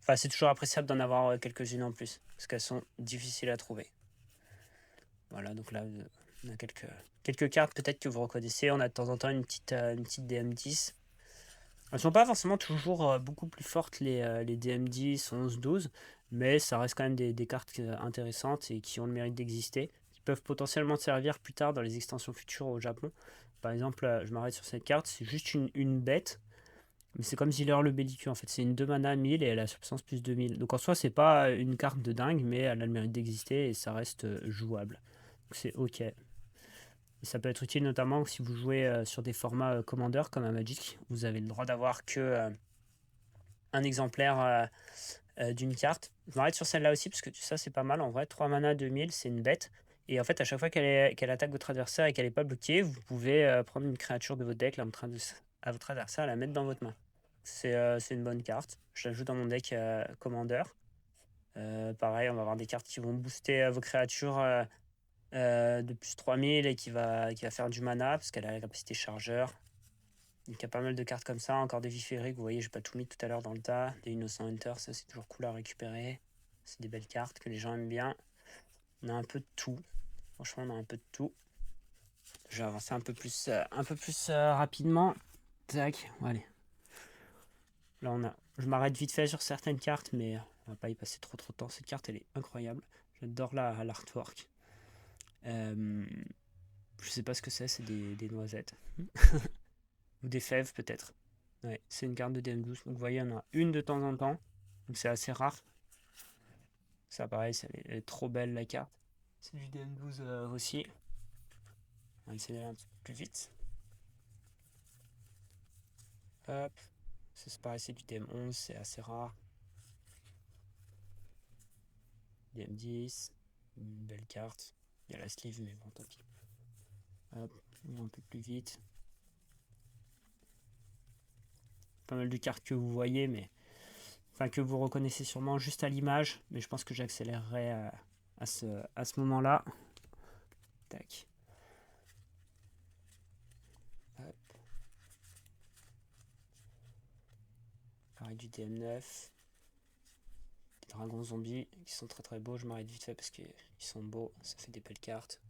Enfin, c'est toujours appréciable d'en avoir quelques-unes en plus, parce qu'elles sont difficiles à trouver. Voilà, donc là, on a quelques cartes peut-être que vous reconnaissez. On a de temps en temps une petite DM10. Elles ne sont pas forcément toujours beaucoup plus fortes, les DM10, 11, 12, mais ça reste quand même des cartes intéressantes et qui ont le mérite d'exister, qui peuvent potentiellement servir plus tard dans les extensions futures au Japon. Par exemple, je m'arrête sur cette carte, c'est juste une bête, mais c'est comme Ziller le Bellicu en fait. C'est une 2 mana 1000 et elle a substance plus 2000. Donc en soi, c'est pas une carte de dingue, mais elle a le mérite d'exister et ça reste jouable. Donc c'est ok. Et ça peut être utile notamment si vous jouez sur des formats Commander comme à Magic. Vous avez le droit d'avoir que un exemplaire d'une carte. Je m'arrête sur celle-là aussi parce que ça c'est pas mal en vrai. 3 mana 2000, c'est une bête. Et en fait, à chaque fois qu'elle attaque votre adversaire et qu'elle n'est pas bloquée, vous pouvez prendre une créature de votre deck à votre adversaire, la mettre dans votre main. C'est une bonne carte. Je l'ajoute dans mon deck Commander. Pareil, on va avoir des cartes qui vont booster vos créatures de plus 3000 et qui va faire du mana parce qu'elle a la capacité chargeur. Donc il y a pas mal de cartes comme ça. Encore des Vifériques, vous voyez, j'ai pas tout mis tout à l'heure dans le tas. Des Innocent Hunter, ça c'est toujours cool à récupérer. C'est des belles cartes que les gens aiment bien. On a un peu de tout. Franchement, on a un peu de tout. Je vais avancer un peu plus rapidement. Tac, allez. Là, je m'arrête vite fait sur certaines cartes, mais on va pas y passer trop de temps. Cette carte, elle est incroyable. J'adore l'artwork. Je sais pas ce que c'est des noisettes. Ou des fèves, peut-être. Ouais, c'est une carte de DM12. Donc, vous voyez, il y en a une de temps en temps. Donc, c'est assez rare. Ça, pareil, elle est trop belle, la carte. C'est du DM12 aussi. On va essayer d'aller un petit peu plus vite. Hop. C'est pareil, c'est du DM11, c'est assez rare. DM10. Une belle carte. Il y a la sleeve, mais bon, tant pis. Hop, on va un peu plus vite. Pas mal de cartes que vous voyez, mais enfin que vous reconnaissez sûrement juste à l'image, mais je pense que j'accélérerai à ce moment-là. Tac. Hop. Pareil du DM9. Les dragons zombies qui sont très très beaux. Je m'arrête vite fait parce qu'ils sont beaux. Ça fait des belles cartes.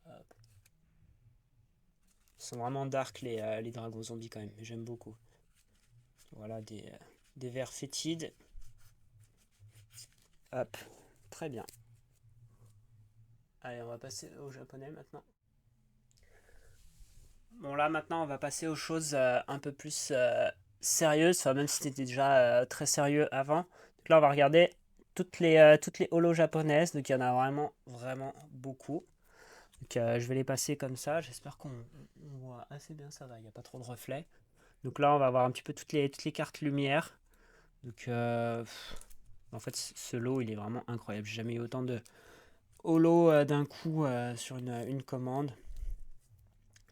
Hop. Ils sont vraiment dark les dragons zombies quand même. J'aime beaucoup. Voilà des vers fétides. Hop. Très bien. Allez, on va passer au japonais maintenant. Bon là maintenant on va passer aux choses un peu plus sérieuses, enfin même si c'était déjà très sérieux avant. Donc là on va regarder toutes les holos japonaises, donc il y en a vraiment vraiment beaucoup. Donc je vais les passer comme ça, j'espère qu'on voit assez bien, ça va, il n'y a pas trop de reflets. Donc là on va voir un petit peu toutes les cartes lumière. Donc en fait ce lot il est vraiment incroyable, j'ai jamais eu autant de holos d'un coup sur une commande.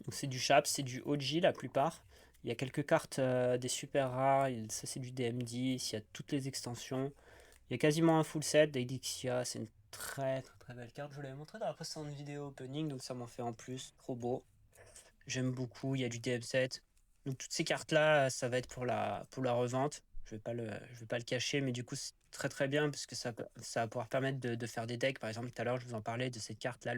Donc c'est du Chaps, c'est du OG la plupart. Il y a quelques cartes des super rares, ça c'est du DMD, il y a toutes les extensions. Il y a quasiment un full set d'Elixia, c'est une très très très belle carte. Je vous l'avais montré dans la précédente vidéo opening, donc ça m'en fait en plus, trop beau. J'aime beaucoup, il y a du DM7. Donc toutes ces cartes-là, ça va être pour la revente. Je vais pas le cacher, mais du coup c'est très très bien parce que ça va pouvoir permettre de faire des decks. Par exemple, tout à l'heure je vous en parlais de cette carte-là,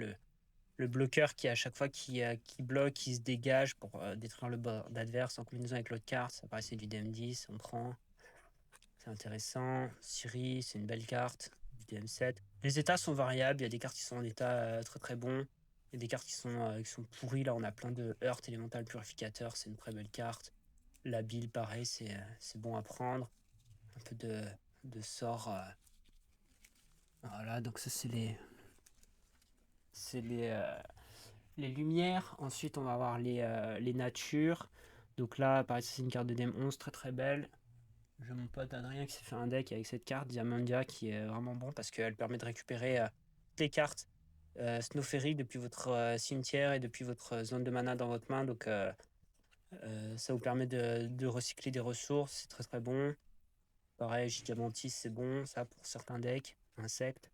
le bloqueur qui à chaque fois qui bloque, qui se dégage pour détruire le bord d'adverse en combinaison avec l'autre carte. Ça paraissait du DM10, on prend. C'est intéressant. Siri, c'est une belle carte. Du DM7. Les états sont variables. Il y a des cartes qui sont en état très très bon. Il y a des cartes qui sont pourries. Là, on a plein de Heurt Elemental Purificateur. C'est une très belle carte. La bile, pareil, c'est bon à prendre. Un peu de sort. Voilà, donc ça, c'est les lumières. Ensuite, on va avoir les natures. Donc là, pareil, c'est une carte de DM11 très très belle. J'ai mon pote Adrien qui s'est fait un deck avec cette carte Diamandia qui est vraiment bon parce qu'elle permet de récupérer toutes les cartes Snowferry depuis votre cimetière et depuis votre zone de mana dans votre main. Donc ça vous permet de recycler des ressources, c'est très très bon. Pareil, Gigamantis, c'est bon, ça pour certains decks. Insectes.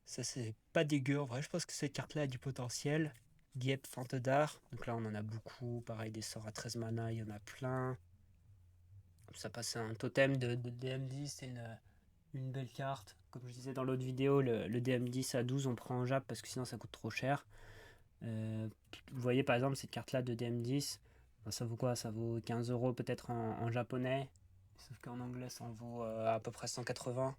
Ça, c'est pas dégueu. En vrai, je pense que cette carte-là a du potentiel. Diep Fantedar. Donc là, on en a beaucoup. Pareil, des sorts à 13 mana, il y en a plein. Ça passe à un totem de DM10. C'est une belle carte. Comme je disais dans l'autre vidéo, le DM10 à 12, on prend en Jap parce que sinon ça coûte trop cher. Vous voyez par exemple cette carte-là de DM10. Ça vaut quoi? Ça vaut 15 euros peut-être en japonais. Sauf qu'en anglais, ça en vaut à peu près 180.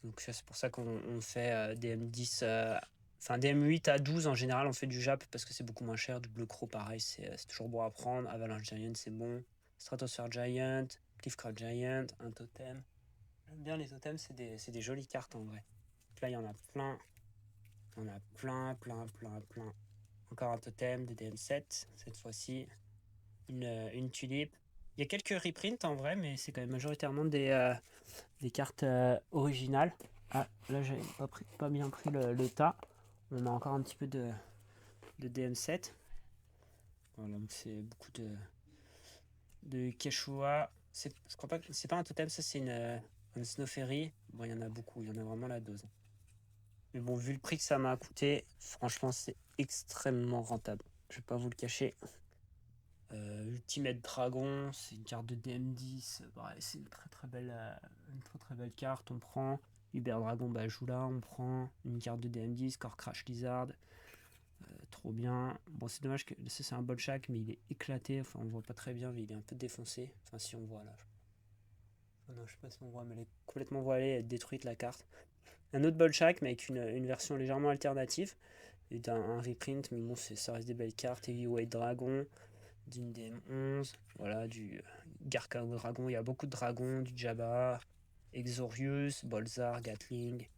Donc c'est pour ça qu'on fait DM10, enfin DM8 à 12 en général, on fait du Jap parce que c'est beaucoup moins cher. Double Crow, pareil, c'est toujours bon à prendre. Avalanche Giant, c'est bon. Stratosphere Giant, Cliffcraft Giant, un totem. J'aime bien les totems, c'est des jolies cartes en vrai. Donc là, il y en a plein. Il y en a plein, plein, plein, plein. Encore un totem de DM7, cette fois-ci. Une tulipe. Il y a quelques reprints en vrai, mais c'est quand même majoritairement des cartes originales. Ah, là j'avais pas bien pris le tas. On a encore un petit peu de DM7. Voilà, donc c'est beaucoup de Quechua. Je crois pas que c'est pas un totem, ça c'est une Snowferry. Bon, il y en a beaucoup, il y en a vraiment la dose. Mais bon, vu le prix que ça m'a coûté, franchement c'est extrêmement rentable. Je vais pas vous le cacher. Ultimate Dragon, c'est une carte de DM10. C'est une très très belle carte. On prend Uber Dragon, bah joue là, on prend une carte de DM10. Core Crash Lizard. Trop bien. Bon, c'est dommage que ça c'est un Bolshak, mais il est éclaté. Enfin, on voit pas très bien, mais il est un peu défoncé. Enfin, si on voit là. Oh non, je sais pas si on voit, mais elle est complètement voilée, elle est détruite la carte. Un autre Bolshak, mais avec une version légèrement alternative. Et un reprint, mais bon, ça reste des belles cartes. Heavyweight Dragon, d'une DM11. Voilà, du Garca Dragon. Il y a beaucoup de dragons, du Jabba, Exorius, Bolzar, Gatling.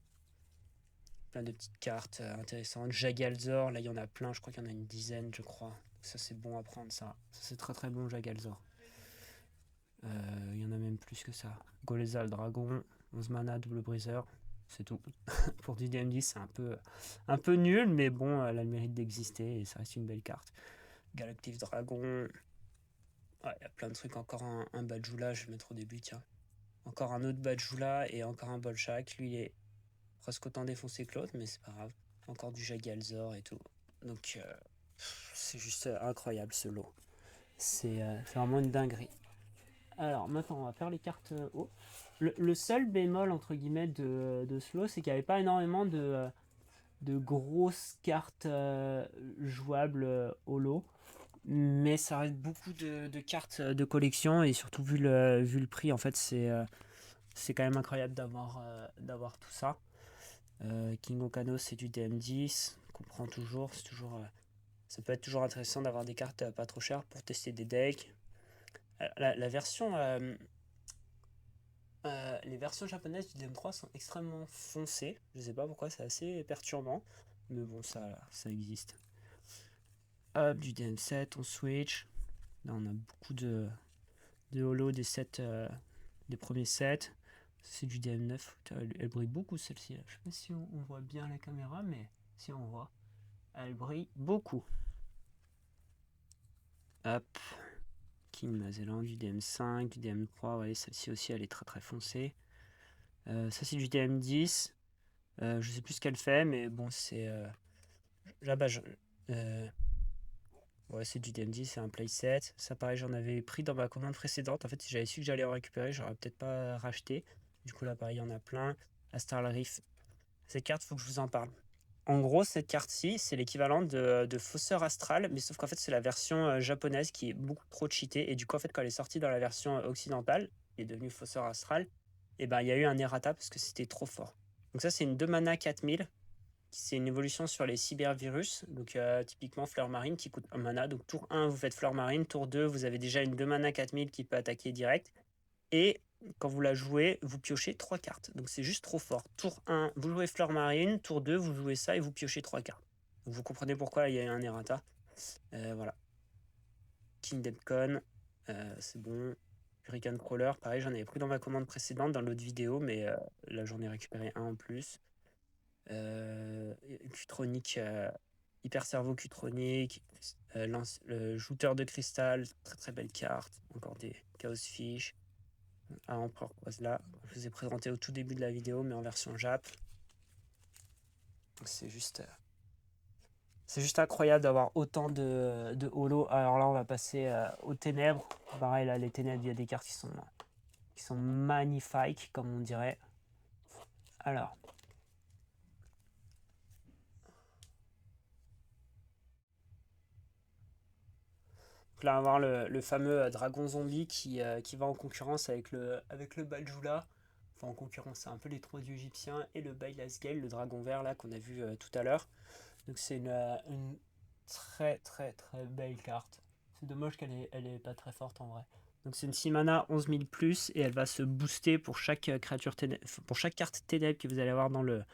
Plein de petites cartes intéressantes. Jagalzor, là il y en a plein, je crois qu'il y en a une dizaine, je crois. Ça c'est bon à prendre ça. Ça c'est très très bon Jagalzor. Il y en a même plus que ça. Goleza le dragon, 11 mana, double briseur, c'est tout. Pour du DM10 c'est un peu nul, mais bon, elle a le mérite d'exister et ça reste une belle carte. Galactive Dragon. Ouais, il y a plein de trucs, encore un Bajula, je vais mettre au début, tiens. Encore un autre Bajula et encore un Bolshak. Lui il est presque autant défoncé que l'autre, mais c'est pas grave. Encore du Jagalzor et tout. Donc c'est juste incroyable ce lot. C'est vraiment une dinguerie. Alors maintenant on va faire les cartes haut. Le seul bémol entre guillemets de ce lot, c'est qu'il n'y avait pas énormément de grosses cartes jouables au lot. Mais ça reste beaucoup de cartes de collection et surtout vu le prix, en fait c'est quand même incroyable d'avoir tout ça. King Okano c'est du DM10, qu'on prend toujours, ça peut être toujours intéressant d'avoir des cartes pas trop chères pour tester des decks. La version, les versions japonaises du DM3 sont extrêmement foncées, je sais pas pourquoi, c'est assez perturbant, mais bon ça existe. Hop, du DM7, on switch, là on a beaucoup de holo des sets, des premiers sets. C'est du DM9, elle brille beaucoup celle-ci. Je sais pas si on voit bien la caméra, mais si on voit, elle brille beaucoup. Hop, King Mazellan, du DM5, du DM3, ouais, celle-ci aussi elle est très très foncée. Ça c'est du DM10, je sais plus ce qu'elle fait, mais bon c'est... là-bas, ouais c'est du DM10, c'est un playset. Ça pareil j'en avais pris dans ma commande précédente. En fait si j'avais su que j'allais en récupérer, j'aurais peut-être pas racheté. Du coup là pareil il y en a plein. Astral Reef, cette carte faut que je vous en parle. En gros, cette carte-ci, c'est l'équivalent de Fausseur Astral, mais sauf qu'en fait, c'est la version japonaise qui est beaucoup trop cheatée. Et du coup, en fait, quand elle est sortie dans la version occidentale, qui est devenue Fausseur Astral, et ben, il y a eu un errata parce que c'était trop fort. Donc ça, c'est une 2 mana 4000. C'est une évolution sur les cybervirus. Donc typiquement, Fleur Marine qui coûte 1 mana. Donc tour 1, vous faites Fleur Marine. Tour 2, vous avez déjà une 2 mana 4000 qui peut attaquer direct. Et quand vous la jouez, vous piochez 3 cartes. Donc c'est juste trop fort. Tour 1, vous jouez Fleur Marine. Tour 2, vous jouez ça et vous piochez 3 cartes. Donc vous comprenez pourquoi il y a un errata. Voilà. Kingdom Con, c'est bon. Hurricane Crawler, pareil, j'en avais pris dans ma commande précédente, dans l'autre vidéo, mais là j'en ai récupéré un en plus. Cutronic, Hyper Cerveau Cutronic, le Jouteur de Cristal, très très belle carte. Encore des Chaos Fish. À Empereur là, je vous ai présenté au tout début de la vidéo, mais en version Jap. C'est juste incroyable d'avoir autant de holo. Alors là, on va passer aux ténèbres. Pareil, là, les ténèbres, il y a des cartes qui sont magnifiques, comme on dirait. Alors. Donc là, on va voir le fameux dragon zombie qui va en concurrence avec le Bajula. Enfin, en concurrence, c'est un peu les trois dieux égyptiens et le Bailasgel, le dragon vert là qu'on a vu tout à l'heure. Donc c'est une très très très belle carte. C'est dommage elle est pas très forte en vrai. Donc c'est une 6 mana 11 000 plus et elle va se booster pour chaque pour chaque carte ténèbres que vous allez avoir dans le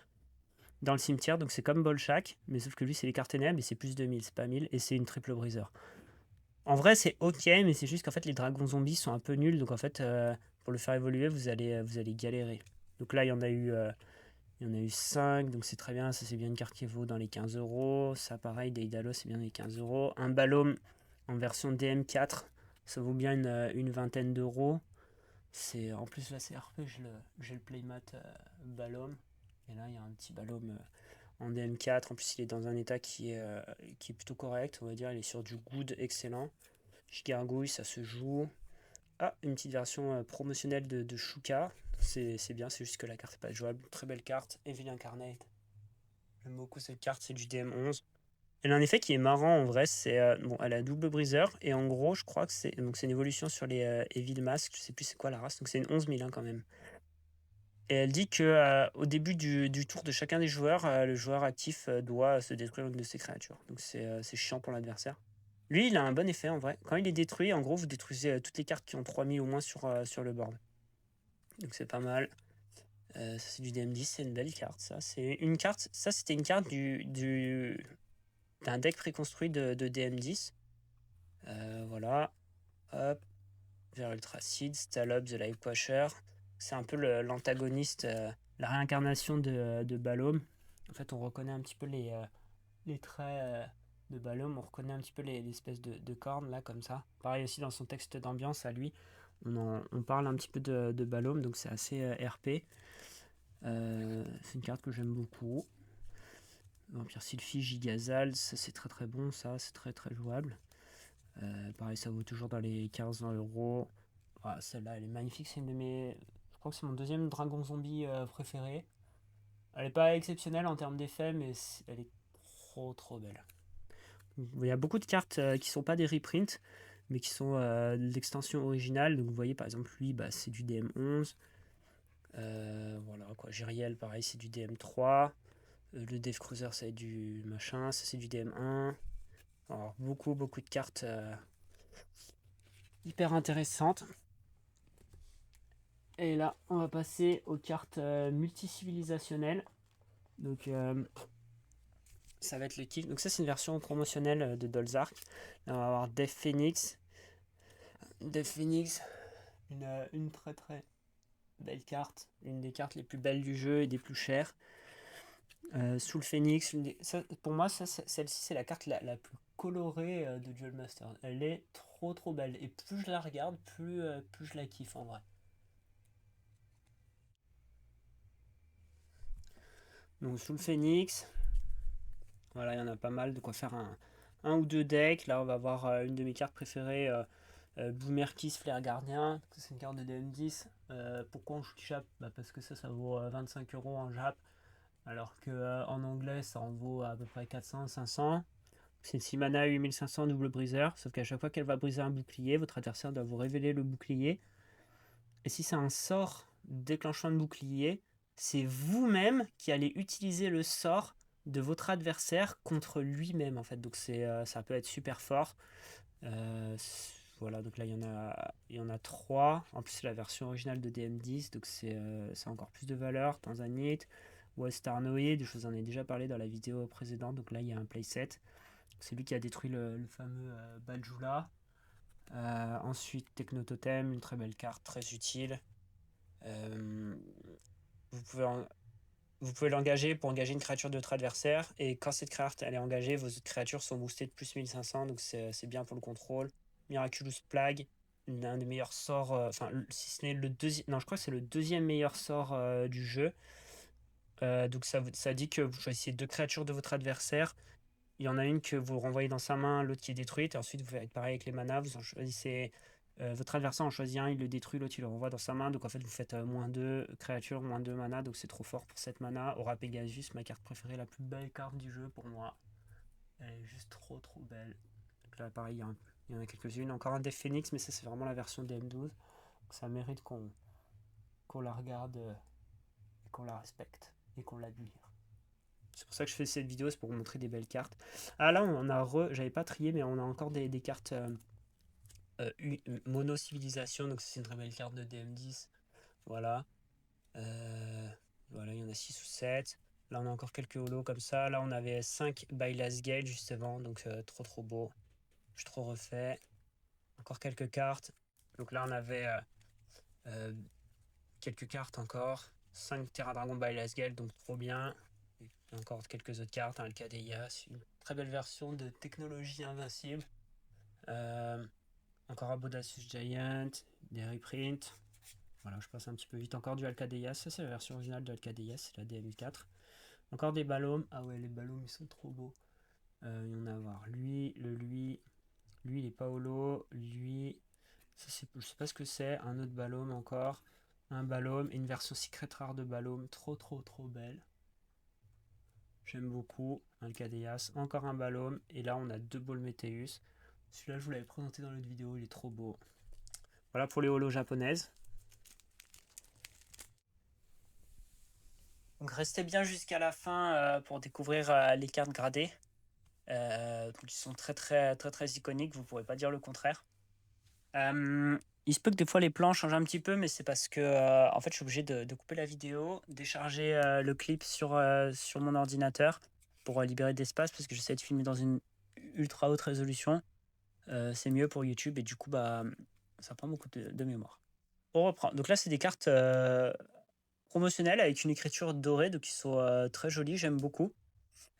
cimetière. Donc c'est comme Bolshak, mais sauf que lui c'est les cartes ténèbres et c'est plus de 1000, c'est pas 1000 et c'est une triple briseur. En vrai c'est ok, mais c'est juste qu'en fait les dragons zombies sont un peu nuls, donc en fait pour le faire évoluer vous allez galérer. Donc là il y en a eu il y en a eu 5, donc c'est très bien. Ça, c'est bien une carte qui vaut dans les 15 euros. Ça, pareil, Deidalo, c'est bien les 15 euros. Un Balom en version DM4, ça vaut bien une vingtaine d'euros. En plus, là, c'est RP, j'ai le playmat Balom. Et là, il y a un petit Balom en DM4. En plus, il est dans un état qui est plutôt correct, on va dire. Il est sur du good excellent. Gargouille, ça se joue. Ah, une petite version promotionnelle de Shuka. C'est bien, c'est juste que la carte n'est pas jouable. Très belle carte. Evil Incarnate. J'aime beaucoup cette carte, c'est du DM11. Elle a un effet qui est marrant en vrai, c'est bon, elle a double briseur et en gros, je crois que c'est une évolution sur les Evil Mask, je sais plus c'est quoi la race, donc c'est une 11 000 hein, quand même. Et elle dit que au début du tour de chacun des joueurs, le joueur actif doit se détruire une de ses créatures. Donc c'est chiant pour l'adversaire. Lui, il a un bon effet en vrai. Quand il est détruit, en gros, vous détruisez toutes les cartes qui ont 3000 ou moins sur le board. Donc c'est pas mal. Ça c'est du DM10, c'est une belle carte ça. C'est une carte, ça c'était une carte d'un deck préconstruit de DM10. Voilà. Hop. Vers Ultracid, Stalop, The Life Quasher. C'est un peu l'antagoniste, la réincarnation de Balom. En fait, on reconnaît un petit peu les traits de Balom, on reconnaît un petit peu l'espèce de cornes là, comme ça. Pareil aussi dans son texte d'ambiance à lui, on parle un petit peu de Balom, donc c'est assez RP. C'est une carte que j'aime beaucoup. Vampire Sylphie, Gigazal, ça c'est très très bon, ça c'est très très jouable. Pareil, ça vaut toujours dans les 15-20 euros. Ah, celle-là, elle est magnifique. C'est une de mes. Je crois que c'est mon deuxième dragon zombie préféré. Elle est pas exceptionnelle en termes d'effet, mais elle est trop trop belle. Il y a beaucoup de cartes qui sont pas des reprints, mais qui sont de l'extension originale. Donc vous voyez, par exemple, lui, bah, c'est du DM11. Voilà quoi. Giriel, pareil, c'est du DM3. Le Dev Cruiser, c'est du machin. Ça, c'est du DM1. Alors, beaucoup beaucoup de cartes hyper intéressantes. Et là, on va passer aux cartes multicivilisationnelles. Donc, ça va être le kick. Donc, ça, c'est une version promotionnelle de Dolzark. Là, on va avoir Death Phoenix. Death Phoenix, une très très belle carte. Une des cartes les plus belles du jeu et des plus chères. Soul Phoenix, pour moi, celle-ci, c'est la carte la plus colorée de Duel Master. Elle est trop trop belle. Et plus je la regarde, plus je la kiffe en vrai. Donc, Soul Phoenix. Voilà, il y en a pas mal de quoi faire un ou deux decks. Là, on va voir une de mes cartes préférées, Boomerkis Flair Gardien. C'est une carte de DM10. Pourquoi on Jap? Bah, parce que ça vaut 25 euros en Jap. Alors que en anglais, ça en vaut à peu près 400-500. C'est une 6 mana 8500 double briseur. Sauf qu'à chaque fois qu'elle va briser un bouclier, votre adversaire doit vous révéler le bouclier. Et si c'est un sort déclenchant de bouclier, c'est vous-même qui allez utiliser le sort de votre adversaire contre lui-même en fait. Donc ça peut être super fort. Voilà, donc là il y en a 3. En plus c'est la version originale de DM10, donc c'est encore plus de valeur. Tanzanite, West Arnoïd, je vous en ai déjà parlé dans la vidéo précédente. Donc là il y a un playset. C'est lui qui a détruit le fameux Baljula. Ensuite Technototem, une très belle carte, très utile. Euh, vous pouvez, vous pouvez l'engager pour engager une créature de votre adversaire. Et quand cette carte elle est engagée, vos autres créatures sont boostées de plus 1500. Donc c'est bien pour le contrôle. Miraculous Plague, l'un des meilleurs sorts. Enfin, si ce n'est le deuxième. Non, je crois que c'est le deuxième meilleur sort du jeu. Donc ça dit que vous choisissez deux créatures de votre adversaire. Il y en a une que vous renvoyez dans sa main, l'autre qui est détruite. Et ensuite, vous faites pareil avec les manas. Vous en choisissez. Votre adversaire en choisit un, il le détruit, l'autre il le renvoie dans sa main. Donc en fait, vous faites moins 2 créatures, moins 2 mana. Donc c'est trop fort pour cette mana. Aura Pegasus, ma carte préférée, la plus belle carte du jeu pour moi. Elle est juste trop trop belle. Donc là, pareil, il y en a quelques-unes. Encore un Death Phoenix, mais ça, c'est vraiment la version DM12. Donc ça mérite qu'on la regarde et qu'on la respecte et qu'on l'admire. C'est pour ça que je fais cette vidéo, c'est pour vous montrer des belles cartes. Ah là, on a j'avais pas trié, mais on a encore des cartes mono civilisation, donc c'est une très belle carte de DM10. Voilà. Voilà, il y en a 6 ou 7. Là, on a encore quelques holos comme ça. Là, on avait 5 Bailas Gale justement, donc trop trop beau. Je suis trop refait. Encore quelques cartes. Donc là, on avait euh, quelques cartes encore. 5 Terra Dragon Bailas Gale, donc trop bien. Et encore quelques autres cartes, un Alcadeias, une très belle version de technologie invincible. Encore un Bodacious Giant, des reprints. Voilà, je passe un petit peu vite. Encore du Alcadeias, ça c'est la version originale de Alcadeias, c'est la DM4. Encore des Ballons. Ah ouais, les Ballons ils sont trop beaux. Il y en a à voir. Lui, lui, il est pas holo. Lui, ça, je sais pas ce que c'est. Un autre Ballon encore. Un Ballon et une version secret rare de Ballon. Trop trop trop belle. J'aime beaucoup. Un Cadeas, encore un Balom. Et là, on a 2 Ball Meteus. Celui-là, je vous l'avais présenté dans l'autre vidéo, il est trop beau. Voilà pour les holos japonaises. Donc restez bien jusqu'à la fin pour découvrir les cartes gradées. Qui sont très iconiques, vous ne pourrez pas dire le contraire. Il se peut que des fois les plans changent un petit peu, mais c'est parce que en fait je suis obligé de couper la vidéo, décharger le clip sur mon ordinateur pour libérer de l'espace parce que j'essaie de filmer dans une ultra haute résolution. C'est mieux pour YouTube et du coup bah ça prend beaucoup de mémoire. On reprend. Donc là c'est des cartes promotionnelles avec une écriture dorée, donc qui sont très jolies, j'aime beaucoup.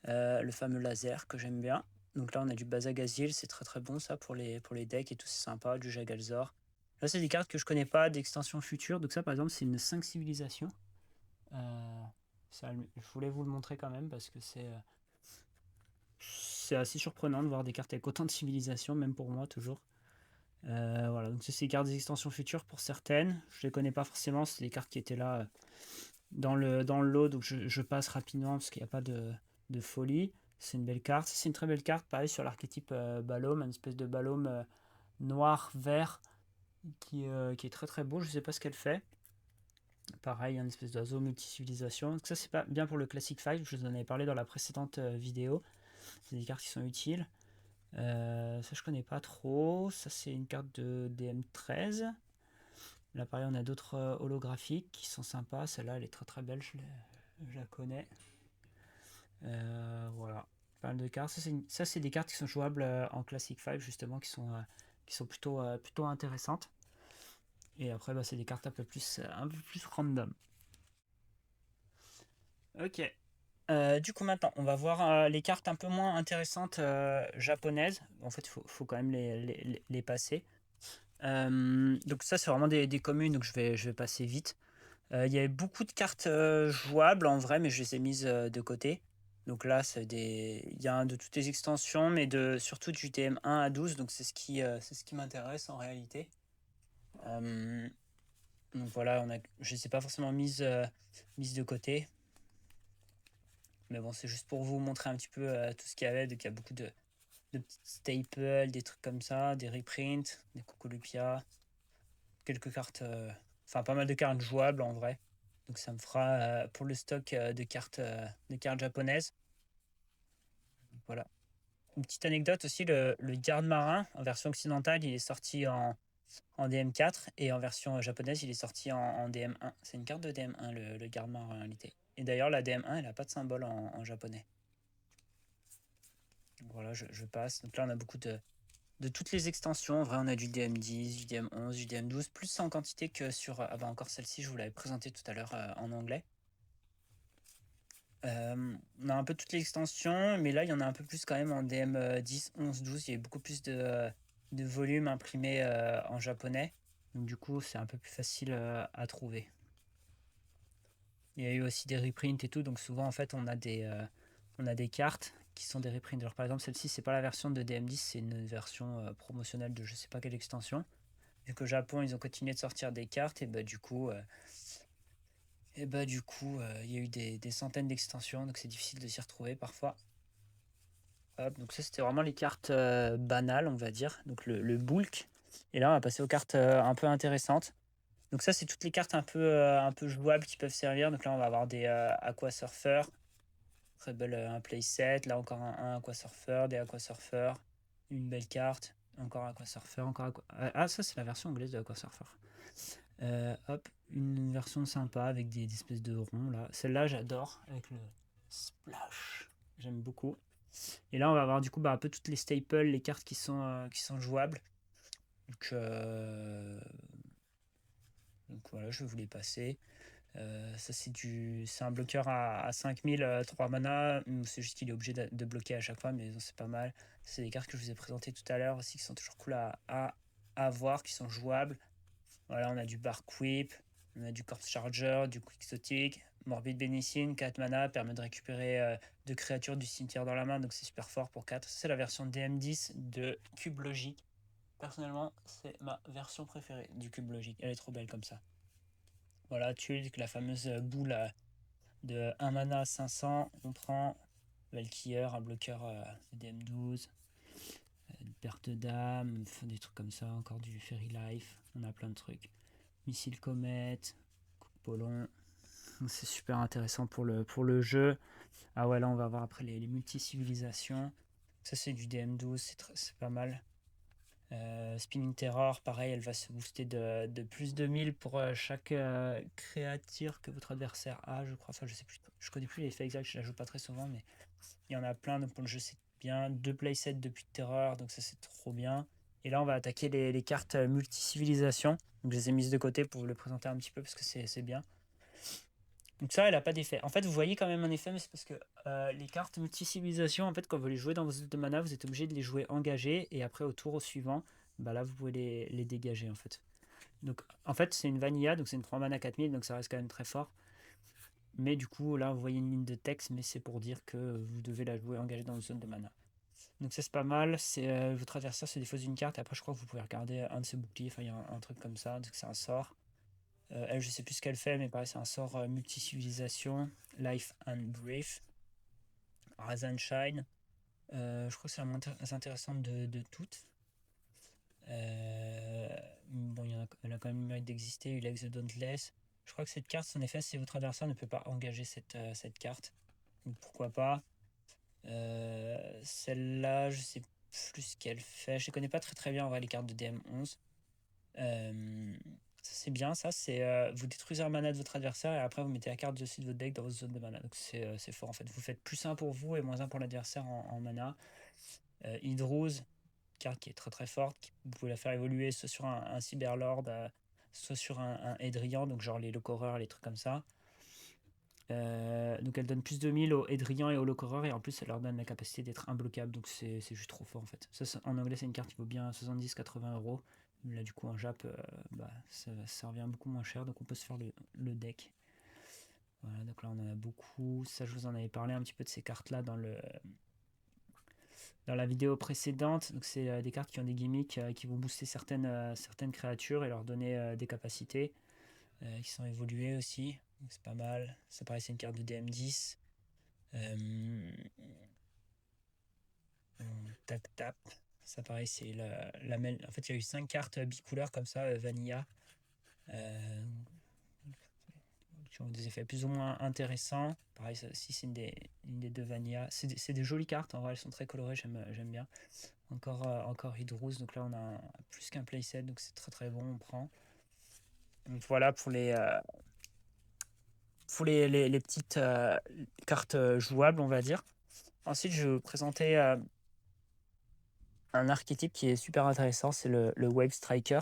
Le fameux laser que j'aime bien. Donc là on a du Bazagazil, c'est très bon ça pour les decks et tout, c'est sympa, du Jagalzor. Là c'est des cartes que je connais pas, d'extension future, donc ça par exemple c'est une 5 civilisations. Ça, je voulais vous le montrer quand même parce que c'est assez surprenant de voir des cartes avec autant de civilisations, même pour moi toujours. Voilà, donc c'est des cartes d'extension future pour certaines. Je les connais pas forcément, c'est des cartes qui étaient là dans le lot, donc je passe rapidement parce qu'il n'y a pas de folie. C'est une belle carte. C'est une très belle carte, pareil sur l'archétype Balom, une espèce de Balom noir-vert qui est très beau. Je sais pas ce qu'elle fait. Pareil, une espèce d'oiseau multi-civilisation. Donc ça, c'est pas bien pour le Classic 5. Je vous en avais parlé dans la précédente vidéo. C'est des cartes qui sont utiles. Ça, je connais pas trop. Ça, c'est une carte de DM13. Là, pareil, on a d'autres holographiques qui sont sympas. Celle-là, elle est très belle. Je la connais. Voilà. Pas mal de cartes. Ça, c'est des cartes qui sont jouables en Classic 5, justement, qui sont plutôt intéressantes. Et après, bah, c'est des cartes un peu plus random. Ok. Du coup, maintenant, on va voir les cartes un peu moins intéressantes japonaises. En fait, il faut quand même les passer. Donc ça, c'est vraiment des communes, donc je vais passer vite. Il y avait beaucoup de cartes jouables en vrai, mais je les ai mises de côté. Donc là, il y a de toutes les extensions, mais surtout du DM1 à 12, donc c'est ce qui m'intéresse en réalité. Donc voilà, je ne les ai pas forcément mises de côté. Mais bon, c'est juste pour vous montrer un petit peu tout ce qu'il y avait. Donc il y a beaucoup de petites staples, des trucs comme ça, des reprints, des Kokolupia, quelques cartes, enfin pas mal de cartes jouables en vrai. Donc ça me fera pour le stock de cartes japonaises. Voilà. Une petite anecdote aussi, le garde marin en version occidentale, il est sorti en DM4 et en version japonaise, il est sorti en DM1. C'est une carte de DM1, le garde marin en réalité. Et d'ailleurs, la DM1, elle n'a pas de symbole en japonais. Donc voilà, je passe. Donc là, on a beaucoup de toutes les extensions. En vrai, on a du DM10, du DM11, du DM12, plus en quantité que sur... Ah bah encore celle-ci, je vous l'avais présentée tout à l'heure en anglais. On a un peu toutes les extensions, mais là, il y en a un peu plus quand même en DM10, 11, 12. Il y a beaucoup plus de volume imprimé en japonais. Donc du coup, c'est un peu plus facile à trouver. Il y a eu aussi des reprints et tout, donc souvent, en fait, on a des cartes qui sont des reprints. Alors par exemple, celle-ci, c'est pas la version de DM10, c'est une version promotionnelle de je sais pas quelle extension. Vu qu'au Japon, ils ont continué de sortir des cartes, et bah du coup... il y a eu des centaines d'extensions, donc c'est difficile de s'y retrouver parfois. Hop, donc ça, c'était vraiment les cartes banales, on va dire, donc le bulk. Et là, on va passer aux cartes un peu intéressantes. Donc ça, c'est toutes les cartes un peu jouables qui peuvent servir. Donc là, on va avoir des Aqua Surfer, très belle un playset. Là, encore un Aqua Surfer, des Aqua Surfer, une belle carte. Encore Aqua Surfer, encore Aqua... Ah, ça, c'est la version anglaise de Aqua Surfer. Hop, une version sympa avec des espèces de ronds là. Celle-là, j'adore avec le splash. J'aime beaucoup. Et là, on va avoir du coup un peu toutes les staples, les cartes qui sont jouables. Donc voilà, je vais vous les passer. Ça, c'est un bloqueur à 5000, 3 mana. C'est juste qu'il est obligé de bloquer à chaque fois, mais c'est pas mal. C'est des cartes que je vous ai présentées tout à l'heure aussi, qui sont toujours cool à avoir, qui sont jouables. Voilà, on a du Bark Whip, on a du Corpse Charger, du Quixotic, Morbid Bénicine, 4 mana, permet de récupérer 2 créatures du cimetière dans la main, donc c'est super fort pour 4. C'est la version DM10 de Cube Logique. Personnellement, c'est ma version préférée du Cube Logique. Elle est trop belle comme ça. Voilà, Tulk, la fameuse boule de 1 mana à 500. On prend Valkyrie, un bloqueur DM12, une perte d'âme, des trucs comme ça, encore du Fairy Life, on a plein de trucs. Missile comète, coup de polon. C'est super intéressant pour le jeu. Ah ouais, là on va voir après les multi-civilisations. Ça c'est du DM12, c'est pas mal. Spinning Terror, pareil, elle va se booster de plus de 1000 pour chaque créature que votre adversaire a, je crois. Enfin, je sais plus, je connais plus l'effet exact, je la joue pas très souvent, mais il y en a plein. Donc pour le jeu, c'est bien. 2 playsets depuis Terreur, donc ça c'est trop bien. Et là, on va attaquer les cartes multi-civilisation. Donc je les ai mises de côté pour vous le présenter un petit peu parce que c'est bien. Donc ça, elle n'a pas d'effet. En fait, vous voyez quand même un effet, mais c'est parce que les cartes multi-civilisation, en fait, quand vous les jouez dans vos zones de mana, vous êtes obligé de les jouer engagées, et après, au tour suivant, bah là, vous pouvez les dégager, en fait. Donc, en fait, c'est une vanilla, donc c'est une 3 mana 4000, donc ça reste quand même très fort. Mais du coup, là, vous voyez une ligne de texte, mais c'est pour dire que vous devez la jouer engagée dans une zone de mana. Donc ça, c'est pas mal. C'est votre adversaire se défausse une carte, et après, je crois que vous pouvez regarder un de ses boucliers, enfin, il y a un truc comme ça, donc c'est un sort. Elle, je sais plus ce qu'elle fait, mais pareil, c'est un sort multi-civilisation. Life and Brief. Rise and Shine. Je crois que c'est la moins intéressante de toutes. Bon, elle a quand même le mérite d'exister. Ulex the Dauntless. Je crois que cette carte, son effet, c'est votre adversaire ne peut pas engager cette carte. Donc pourquoi pas. Celle-là, je sais plus ce qu'elle fait. Je ne connais pas très bien en vrai les cartes de DM11. C'est bien, ça c'est vous détruisez un mana de votre adversaire et après vous mettez la carte dessus de votre deck dans votre zone de mana. Donc c'est fort en fait. Vous faites plus 1 pour vous et moins 1 pour l'adversaire en mana. Hydrose, carte qui est très forte. Vous pouvez la faire évoluer soit sur un Cyberlord, soit sur un Edrian, donc genre les Locoreurs, les trucs comme ça. Donc elle donne plus de 1000 aux Edrian et aux Locoreurs et en plus elle leur donne la capacité d'être imbloquable. Donc c'est juste trop fort en fait. Ça, en anglais c'est une carte qui vaut bien 70-80 euros. Là, du coup, en Jap, bah, ça revient beaucoup moins cher, donc on peut se faire le deck. Voilà, donc là, on en a beaucoup. Ça, je vous en avais parlé un petit peu de ces cartes-là dans la vidéo précédente. Donc, c'est des cartes qui ont des gimmicks qui vont booster certaines créatures et leur donner des capacités qui sont évoluées aussi. C'est pas mal. Ça, pareil, c'est une carte de DM10. Tac, tap. Ça, pareil, c'est En fait, il y a eu 5 cartes bicouleurs comme ça, Vanilla. Qui ont des effets plus ou moins intéressants. Pareil, ça aussi, c'est une des deux Vanilla. C'est des jolies cartes, en vrai, elles sont très colorées, j'aime bien. Encore Hydrous, donc là, on a plus qu'un playset, donc c'est très bon, on prend. Donc voilà pour les petites cartes jouables, on va dire. Ensuite, je vais vous présenter un archétype qui est super intéressant, c'est le Wave Striker.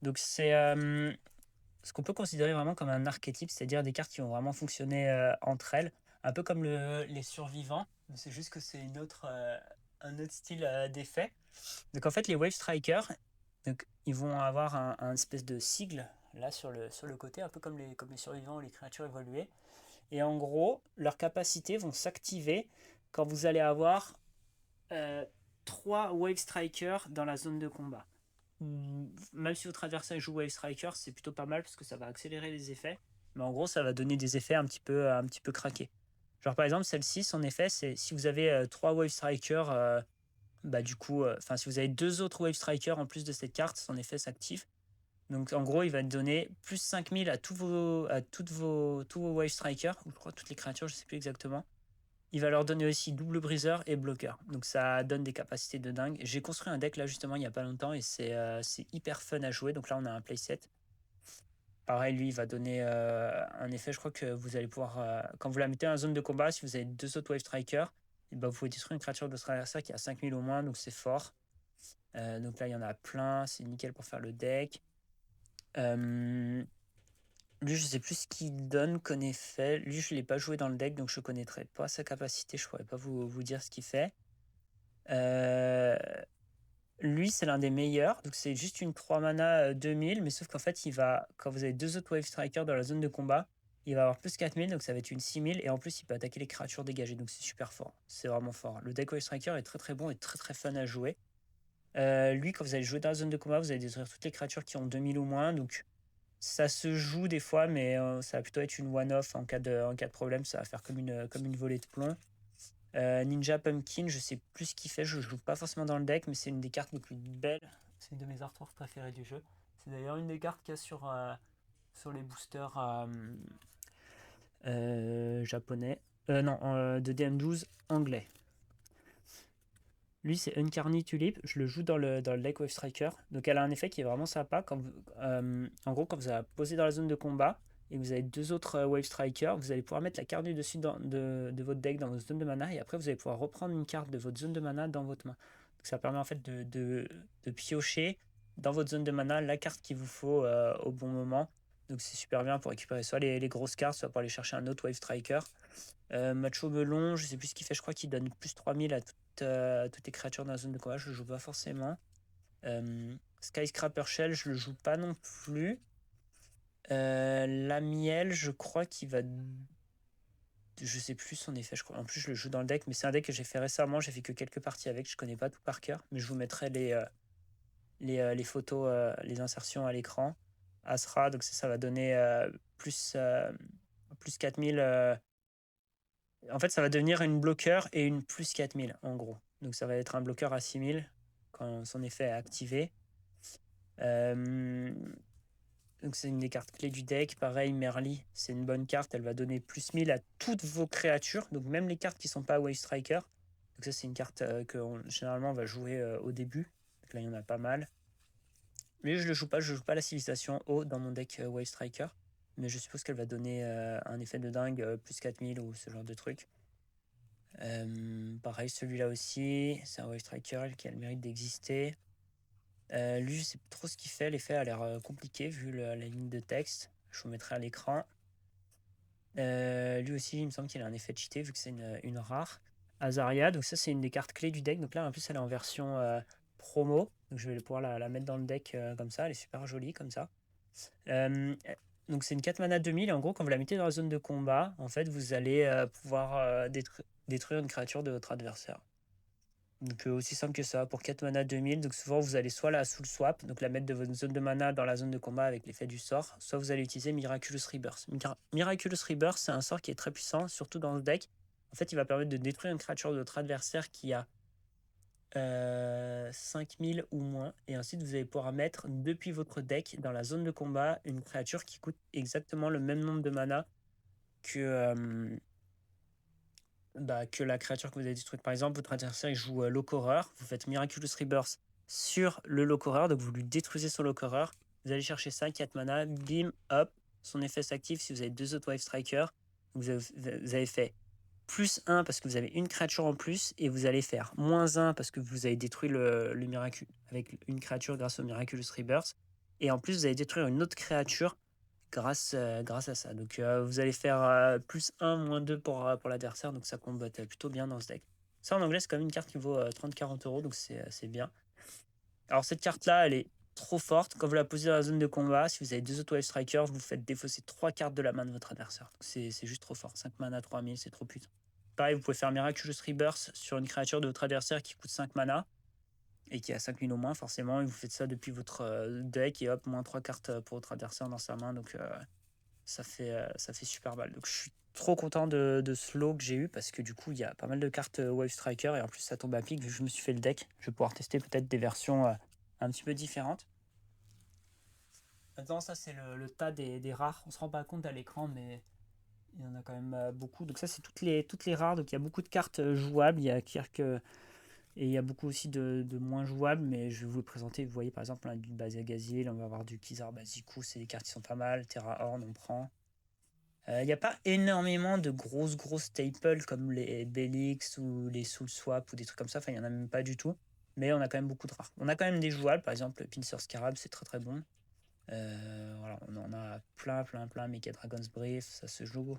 Donc c'est ce qu'on peut considérer vraiment comme un archétype, c'est-à-dire des cartes qui vont vraiment fonctionner entre elles, un peu comme les survivants, c'est juste que c'est un autre style d'effet. Donc en fait, les Wave Strikers, donc, ils vont avoir un espèce de sigle là sur le côté, un peu comme les survivants ou les créatures évoluées. Et en gros, leurs capacités vont s'activer quand vous allez avoir 3 Wave Strikers dans la zone de combat. Même si votre adversaire joue Wave Striker, c'est plutôt pas mal parce que ça va accélérer les effets. Mais en gros, ça va donner des effets un petit peu craqués. Genre par exemple, celle-ci, son effet, c'est si vous avez 3 Wave Strikers, bah du coup, si vous avez 2 autres Wave Strikers en plus de cette carte, son effet s'active. Donc en gros, il va donner plus 5000 à tous vos Wave Strikers, ou je crois toutes les créatures, je sais plus exactement. Il va leur donner aussi double briseur et bloqueur. Donc ça donne des capacités de dingue. J'ai construit un deck là justement il n'y a pas longtemps et c'est hyper fun à jouer. Donc là on a un playset. Pareil, lui il va donner un effet. Je crois que vous allez pouvoir, quand vous la mettez dans la zone de combat, si vous avez 2 autres Wave Strikers, et ben, vous pouvez détruire une créature de votre adversaire qui a 5000 au moins. Donc c'est fort. Donc là il y en a plein. C'est nickel pour faire le deck. Lui, je sais plus ce qu'il donne comme effet. Lui, je ne l'ai pas joué dans le deck, donc je ne connaîtrais pas sa capacité. Je pourrais pas vous dire ce qu'il fait. Lui, c'est l'un des meilleurs. Donc, c'est juste une 3 mana 2000, mais sauf qu'en fait, quand vous avez 2 autres Wave Strikers dans la zone de combat, il va avoir plus 4000, donc ça va être une 6000. Et en plus, il peut attaquer les créatures dégagées, donc c'est super fort. C'est vraiment fort. Le deck Wave Striker est très bon et très fun à jouer. Lui, quand vous allez jouer dans la zone de combat, vous allez détruire toutes les créatures qui ont 2000 ou moins. Donc, ça se joue des fois, mais ça va plutôt être une one-off en cas de problème. Ça va faire comme une volée de plomb. Ninja Pumpkin, je sais plus ce qu'il fait, je joue pas forcément dans le deck, mais c'est une des cartes les plus belles. C'est une de mes artworks préférées du jeu. C'est d'ailleurs une des cartes qu'il y a sur les boosters japonais. Non, de DM12 anglais. Lui, c'est Uncarny Tulip. Je le joue dans le deck Wave Striker. Donc, elle a un effet qui est vraiment sympa. En gros, quand vous avez posé dans la zone de combat et vous avez deux autres Wave Striker, vous allez pouvoir mettre la carte du dessus de votre deck dans votre zone de mana. Et après, vous allez pouvoir reprendre une carte de votre zone de mana dans votre main. Donc, ça permet en fait de piocher dans votre zone de mana la carte qu'il vous faut au bon moment. Donc, c'est super bien pour récupérer soit les grosses cartes, soit pour aller chercher un autre Wave Striker. Macho Melon, je sais plus ce qu'il fait, je crois qu'il donne plus 3000 à toutes les créatures dans la zone de combat, je le joue pas forcément. Skyscraper Shell, je le joue pas non plus. La miel, je crois qu'il va. Je sais plus son effet, je crois. En plus, je le joue dans le deck, mais c'est un deck que j'ai fait récemment, j'ai fait que quelques parties avec, je connais pas tout par cœur, mais je vous mettrai les photos, les insertions à l'écran. Asra, donc ça va donner plus 4000. En fait, ça va devenir une bloqueur et une plus 4000 en gros. Donc ça va être un bloqueur à 6000 quand son effet est activé. Donc c'est une des cartes clés du deck. Pareil, Merly, c'est une bonne carte. Elle va donner plus 1000 à toutes vos créatures. Donc même les cartes qui ne sont pas Wave Striker. Donc ça, c'est une carte que généralement on va jouer au début. Donc là, il y en a pas mal. Mais je ne joue pas la civilisation haut dans mon deck Wave Striker. Mais je suppose qu'elle va donner un effet de dingue, plus 4000 ou ce genre de truc. Pareil, celui-là aussi, c'est un Wave Striker qui a le mérite d'exister. Lui, je sais pas trop ce qu'il fait. L'effet a l'air compliqué vu la ligne de texte. Je vous mettrai à l'écran. Lui aussi, il me semble qu'il a un effet cheaté vu que c'est une rare. Azaria, donc ça, c'est une des cartes clés du deck. Donc là, en plus, elle est en version promo. Donc je vais pouvoir la mettre dans le deck comme ça. Elle est super jolie comme ça. Donc c'est une 4 mana 2000. Et en gros, quand vous la mettez dans la zone de combat, en fait, vous allez pouvoir détruire une créature de votre adversaire. Donc aussi simple que ça, pour 4 mana 2000, donc souvent vous allez soit la soul swap, donc la mettre de votre zone de mana dans la zone de combat avec l'effet du sort, soit vous allez utiliser Miraculous Rebirth. Miraculous Rebirth, c'est un sort qui est très puissant, surtout dans le deck. En fait, il va permettre de détruire une créature de votre adversaire qui a 5000 ou moins, et ensuite vous allez pouvoir mettre depuis votre deck dans la zone de combat une créature qui coûte exactement le même nombre de mana que la créature que vous avez détruite. Par exemple, votre adversaire il joue Lock-Horror, vous faites Miraculous Rebirth sur le Lock-Horror, donc vous lui détruisez son Lock-Horror, vous allez chercher ça, 4 mana, bim, hop, son effet s'active si vous avez deux autres Wave Striker, vous avez fait plus 1 parce que vous avez une créature en plus, et vous allez faire moins 1 parce que vous avez détruit le Miraculous avec une créature grâce au Miraculous Rebirth, et en plus vous allez détruire une autre créature grâce à ça. Donc vous allez faire plus 1, moins 2 pour l'adversaire, donc ça combatte plutôt bien dans ce deck. Ça en anglais, c'est quand même une carte qui vaut 30-40 euros, donc c'est bien. Alors cette carte-là, elle est trop forte. Quand vous la posez dans la zone de combat, si vous avez deux auto Wave Strikers, vous faites défausser 3 cartes de la main de votre adversaire. C'est juste trop fort. 5 mana, 3000, c'est trop putain. Pareil, vous pouvez faire Miraculous Rebirth sur une créature de votre adversaire qui coûte 5 mana et qui a 5000 au moins, forcément, et vous faites ça depuis votre deck, et hop, moins 3 cartes pour votre adversaire dans sa main, donc ça fait super mal. Donc je suis trop content de ce lot que j'ai eu, parce que du coup, il y a pas mal de cartes Wave Striker, et en plus, ça tombe à pic, vu que je me suis fait le deck. Je vais pouvoir tester peut-être des versions un petit peu différentes. Maintenant, ça, c'est le tas des rares. On se rend pas compte à l'écran, mais il y en a quand même beaucoup. Donc ça, c'est toutes les rares, donc il y a beaucoup de cartes jouables, il y a quelques. Et il y a beaucoup aussi de moins jouables, mais je vais vous le présenter. Vous voyez, par exemple, on a du Bazagazil, on va avoir du Kizar Basiku, c'est des cartes qui sont pas mal. Terra Horn, on prend. Il n'y a pas énormément de grosses staples comme les Belix ou les Soul Swap ou des trucs comme ça. Enfin, il n'y en a même pas du tout. Mais on a quand même beaucoup de rares. On a quand même des jouables, par exemple, le Pincer Scarab, c'est très bon. Voilà, on en a plein. Mega Dragon's Brief, ça se joue.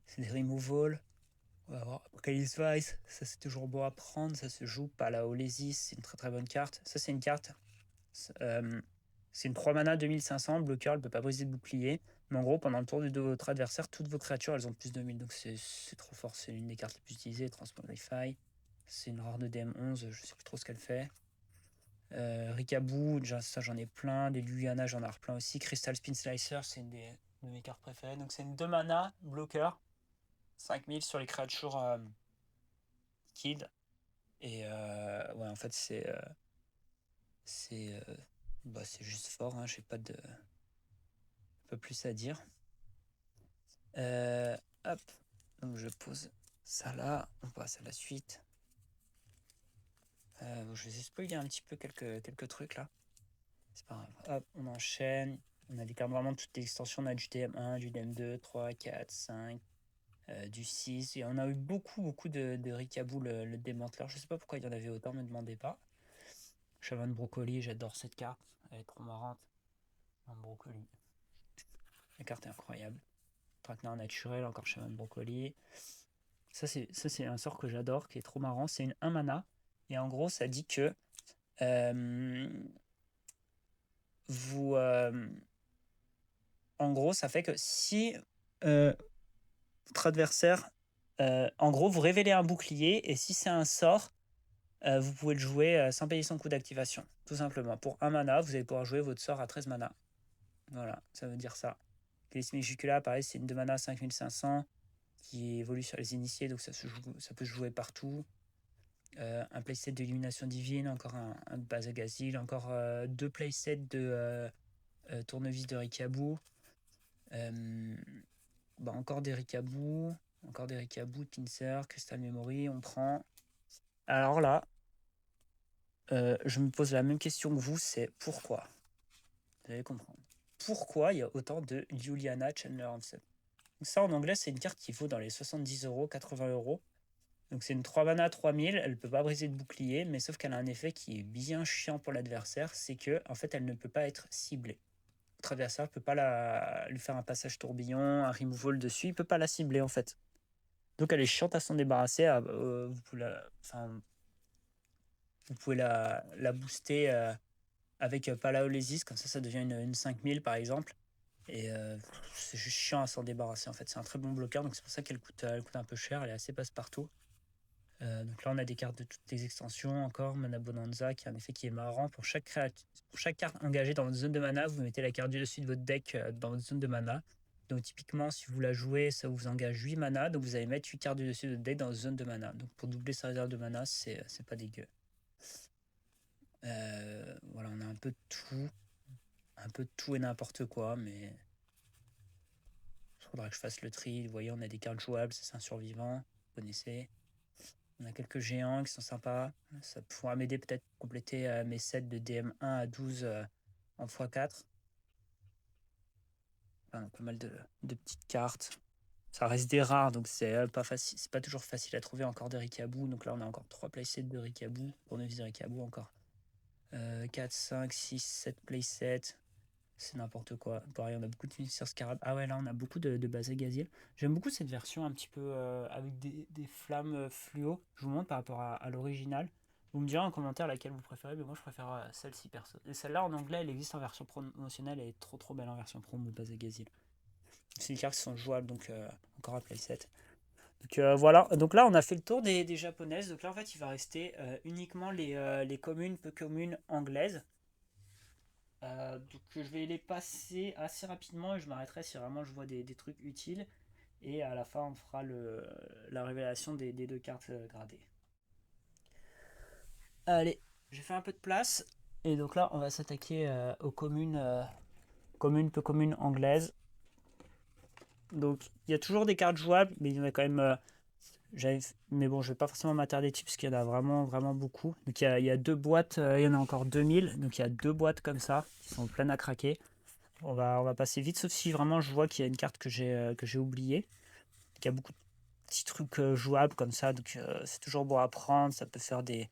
C'est des removal. On va voir Apocalypse Vice, ça c'est toujours beau à prendre, ça se joue. Palaolesis, c'est une très bonne carte. Ça c'est une carte, c'est une 3 mana 2500, bloqueur, elle peut pas briser de bouclier. Mais en gros, pendant le tour de votre adversaire, toutes vos créatures elles ont plus de 1000, donc c'est trop fort. C'est l'une des cartes les plus utilisées. Transmogrify, c'est une rare de DM11, je sais plus trop ce qu'elle fait. Ricaboo, déjà ça j'en ai plein. Des Luyana, j'en ai plein aussi. Crystal Spin Slicer, c'est une de mes cartes préférées. Donc c'est une 2 mana bloqueur. 5000 sur les créatures Kid. Et ouais, en fait, c'est c'est juste fort, hein, j'ai pas plus à dire. Hop, donc je pose ça là, on passe à la suite. Je vais spoiler un petit peu quelques trucs là. C'est pas grave. Hop, on enchaîne. On a des cartes vraiment toutes les extensions. On a du DM1, du DM2, 3, 4, 5, du 6. Et on a eu beaucoup de Ricabou, le démanteleur. Je sais pas pourquoi il y en avait autant, me demandez pas. Chaman de brocoli, j'adore cette carte. Elle est trop marrante. Un brocoli. La carte est incroyable. Traquenard naturel, encore chaman de brocoli. Ça, c'est un sort que j'adore, qui est trop marrant. C'est une 1 mana. Et en gros, ça dit que vous. En gros, ça fait que si votre adversaire. En gros, vous révélez un bouclier. Et si c'est un sort, vous pouvez le jouer sans payer son coût d'activation. Tout simplement. Pour 1 mana, vous allez pouvoir jouer votre sort à 13 mana. Voilà, ça veut dire ça. Calisme Jugula, pareil, c'est une 2 mana 5500 qui évolue sur les initiés, donc ça peut se jouer partout. Un playset d'illumination divine, encore un de base Gazil, encore 2 playsets de tournevis de Ricabou. Encore des Ricabou, Pincer, Crystal Memory, on prend. Alors là, je me pose la même question que vous, c'est pourquoi? Vous allez comprendre. Pourquoi il y a autant de Juliana Chandler Hansen? Ça, en anglais, c'est une carte qui vaut dans les 70 euros, 80 euros. Donc c'est une 3 mana 3000, elle ne peut pas briser de bouclier, mais sauf qu'elle a un effet qui est bien chiant pour l'adversaire, c'est que en fait elle ne peut pas être ciblée. Votre adversaire ne peut pas lui faire un passage tourbillon, un removal dessus, il ne peut pas la cibler en fait. Donc elle est chiante à s'en débarrasser. Vous pouvez la booster avec Palaolesis, comme ça devient une 5000 par exemple. Et c'est juste chiant à s'en débarrasser en fait. C'est un très bon bloqueur, donc c'est pour ça elle coûte un peu cher, elle est assez passe-partout. Donc là, on a des cartes de toutes les extensions. Encore Mana Bonanza, qui a un effet qui est marrant. Pour chaque carte engagée dans votre zone de mana, vous mettez la carte du dessus de votre deck dans votre zone de mana. Donc typiquement, si vous la jouez, ça vous engage 8 mana. Donc vous allez mettre 8 cartes du dessus de votre deck dans votre zone de mana. Donc pour doubler sa réserve de mana, c'est pas dégueu. Voilà, on a un peu de tout. Un peu de tout et n'importe quoi, mais il faudra que je fasse le tri. Vous voyez, on a des cartes jouables, c'est un survivant. Vous connaissez. On a quelques géants qui sont sympas. Ça pourra m'aider peut-être pour compléter mes sets de DM1 à 12 en x4. Enfin, pas mal de petites cartes. Ça reste des rares, donc c'est pas facile. C'est pas toujours facile à trouver encore des Ricabou. Donc là, on a encore 3 playsets de Ricabou. Pour ne viser Ricabou encore. 4, 5, 6, 7 playsets. C'est n'importe quoi. Pareil, on a beaucoup de finisseurs Scarab. Ah ouais, là, on a beaucoup de base Gazil. J'aime beaucoup cette version un petit peu avec des flammes fluo. Je vous montre par rapport à l'original. Vous me direz en commentaire laquelle vous préférez, mais moi je préfère celle-ci perso. Et celle-là en anglais, elle existe en version promotionnelle, elle est trop belle en version promo base Gazil. C'est des cartes qui sont jouables, donc encore un playset. Donc voilà, donc là on a fait le tour des japonaises. Donc là en fait il va rester uniquement les communes, peu communes anglaises. Donc je vais les passer assez rapidement et je m'arrêterai si vraiment je vois des trucs utiles. Et à la fin, on fera la révélation des 2 cartes gradées. Allez, j'ai fait un peu de place. Et donc là, on va s'attaquer aux communes, peu communes anglaises. Donc il y a toujours des cartes jouables, mais il y en a quand même. Mais bon, je vais pas forcément m'attarder dessus parce qu'il y en a vraiment beaucoup. Donc il y a 2 boîtes, il y en a encore 2000. Donc il y a 2 boîtes comme ça qui sont pleines à craquer. On va passer vite, sauf si vraiment je vois qu'il y a une carte que j'ai oubliée. Il y a beaucoup de petits trucs jouables comme ça, donc c'est toujours bon à prendre. Ça peut faire des.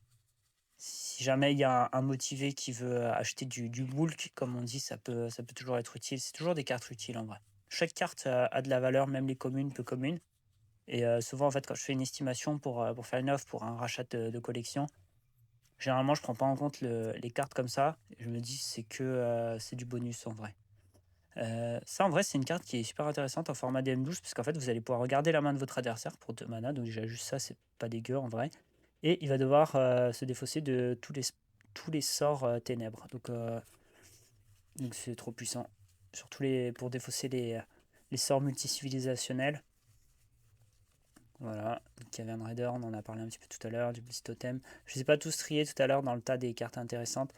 Si jamais il y a un motivé qui veut acheter du bulk, comme on dit, ça peut toujours être utile. C'est toujours des cartes utiles en vrai. Chaque carte a de la valeur, même les communes, peu communes. Et souvent, en fait, quand je fais une estimation pour faire une offre pour un rachat de collection, généralement, je prends pas en compte les cartes comme ça. Je me dis c'est du bonus en vrai. Ça, en vrai, c'est une carte qui est super intéressante en format DM12, parce qu'en fait, vous allez pouvoir regarder la main de votre adversaire pour 2 mana. Donc, déjà, juste ça, c'est pas dégueu en vrai. Et il va devoir se défausser de tous les sorts ténèbres. Donc c'est trop puissant. Surtout pour défausser les sorts multicivilisationnels. Voilà, Cavern Raider, on en a parlé un petit peu tout à l'heure, du Blitz Totem. Je ne les ai pas tous triés tout à l'heure dans le tas des cartes intéressantes.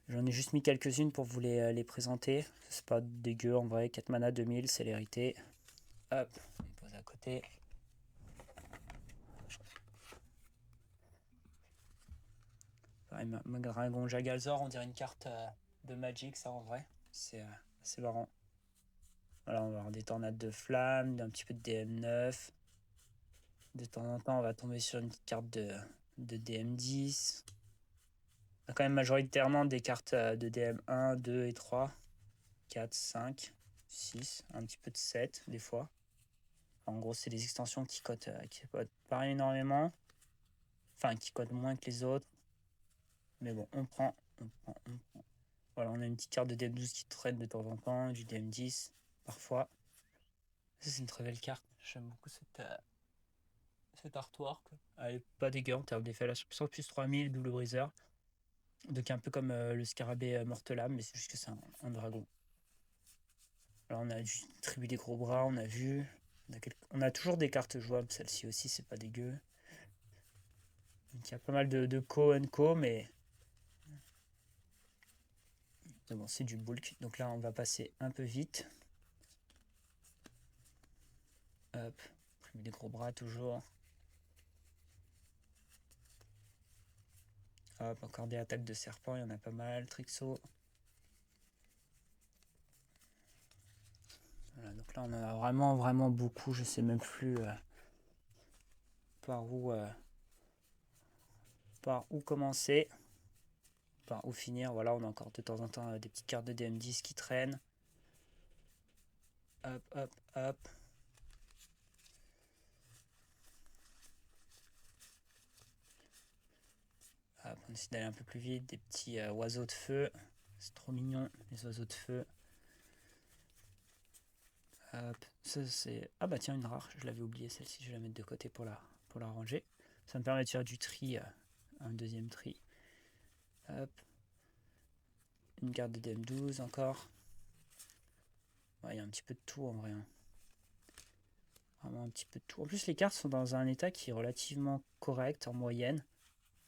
J'en ai juste mis quelques-unes pour vous les présenter. C'est pas dégueu en vrai, 4 mana, 2000, célérité. Hop, on pose à côté. Pareil, Dragon Jagalzor, on dirait une carte de Magic, ça en vrai. C'est assez marrant. Voilà, on va avoir des tornades de flammes, un petit peu de DM9. De temps en temps, on va tomber sur une petite carte de DM10. On a quand même majoritairement des cartes de DM1, 2 et 3. 4, 5, 6, un petit peu de 7 des fois. En gros, c'est des extensions qui cotent pas énormément. Enfin, qui cotent moins que les autres. Mais bon, on prend. Voilà, on a une petite carte de DM12 qui traîne de temps en temps, du DM10 parfois. Ça, c'est une très belle carte. J'aime beaucoup cette artwork. Elle est pas dégueu en termes d'effet. La puissance plus 3000, double briseur. Donc un peu comme le scarabée Mortelâme, mais c'est juste que c'est un dragon. Alors on a du Tribu des Gros Bras, on a vu. On a toujours des cartes jouables, celle-ci aussi, c'est pas dégueu. Donc il y a pas mal de co and co, mais bon, c'est du bulk. Donc là, on va passer un peu vite. Hop, Tribu des Gros Bras toujours. Hop, encore des attaques de serpent, il y en a pas mal. Trixo. Voilà, donc là, on en a vraiment beaucoup. Je sais même plus par où commencer. Par où finir. Voilà, on a encore de temps en temps des petites cartes de DM10 qui traînent. Hop, hop, hop. Hop, on essaie d'aller un peu plus vite. Des petits oiseaux de feu. C'est trop mignon, les oiseaux de feu. Hop, ça c'est... Ah bah tiens, une rare, je l'avais oublié celle-ci, je vais la mettre de côté pour la ranger. Ça me permet de faire du tri, un deuxième tri. Hop. Une carte de DM12 encore. Il y a un petit peu de tout en vrai. Hein. Vraiment un petit peu de tout. En plus, les cartes sont dans un état qui est relativement correct en moyenne.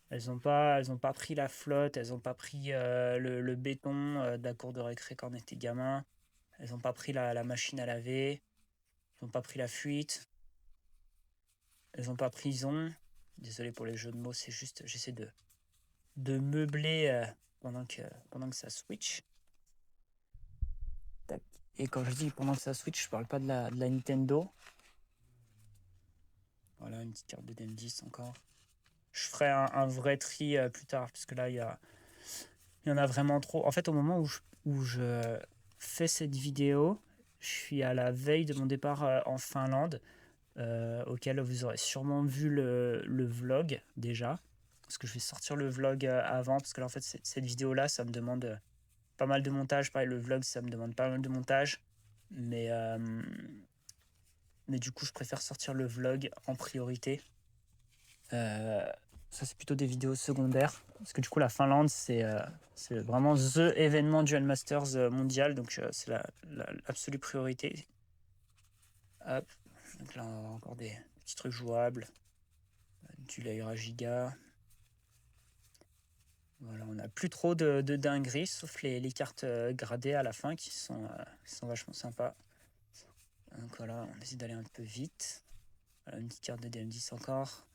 Elles n'ont pas pris la flotte, elles n'ont pas pris le béton de la cour de récré quand on était gamin. Elles n'ont pas pris la machine à laver. Elles n'ont pas pris la fuite. Elles n'ont pas prison. Désolé pour les jeux de mots, c'est juste, j'essaie de meubler pendant que ça switch. Tac. Et quand je dis pendant que ça switch, je parle pas de la Nintendo. Voilà, une petite carte de DM10 encore. Je ferai un vrai tri plus tard, parce que là, il y en a vraiment trop. En fait, au moment où je fais cette vidéo, je suis à la veille de mon départ en Finlande, auquel vous aurez sûrement vu le vlog déjà. Parce que je vais sortir le vlog avant, parce que là, en fait, cette vidéo-là, ça me demande pas mal de montage. Pareil, le vlog, ça me demande pas mal de montage. Mais du coup, je préfère sortir le vlog en priorité. Ça, c'est plutôt des vidéos secondaires. Parce que du coup, la Finlande, c'est vraiment THE événement Duel Masters mondial. Donc, c'est l'absolue priorité. Hop. Donc là, on a encore des petits trucs jouables. Du Lyra Giga. Voilà, on n'a plus trop de dingueries, sauf les cartes gradées à la fin qui sont vachement sympas. Donc voilà, on essaie d'aller un peu vite. Voilà, une petite carte de DM10 encore.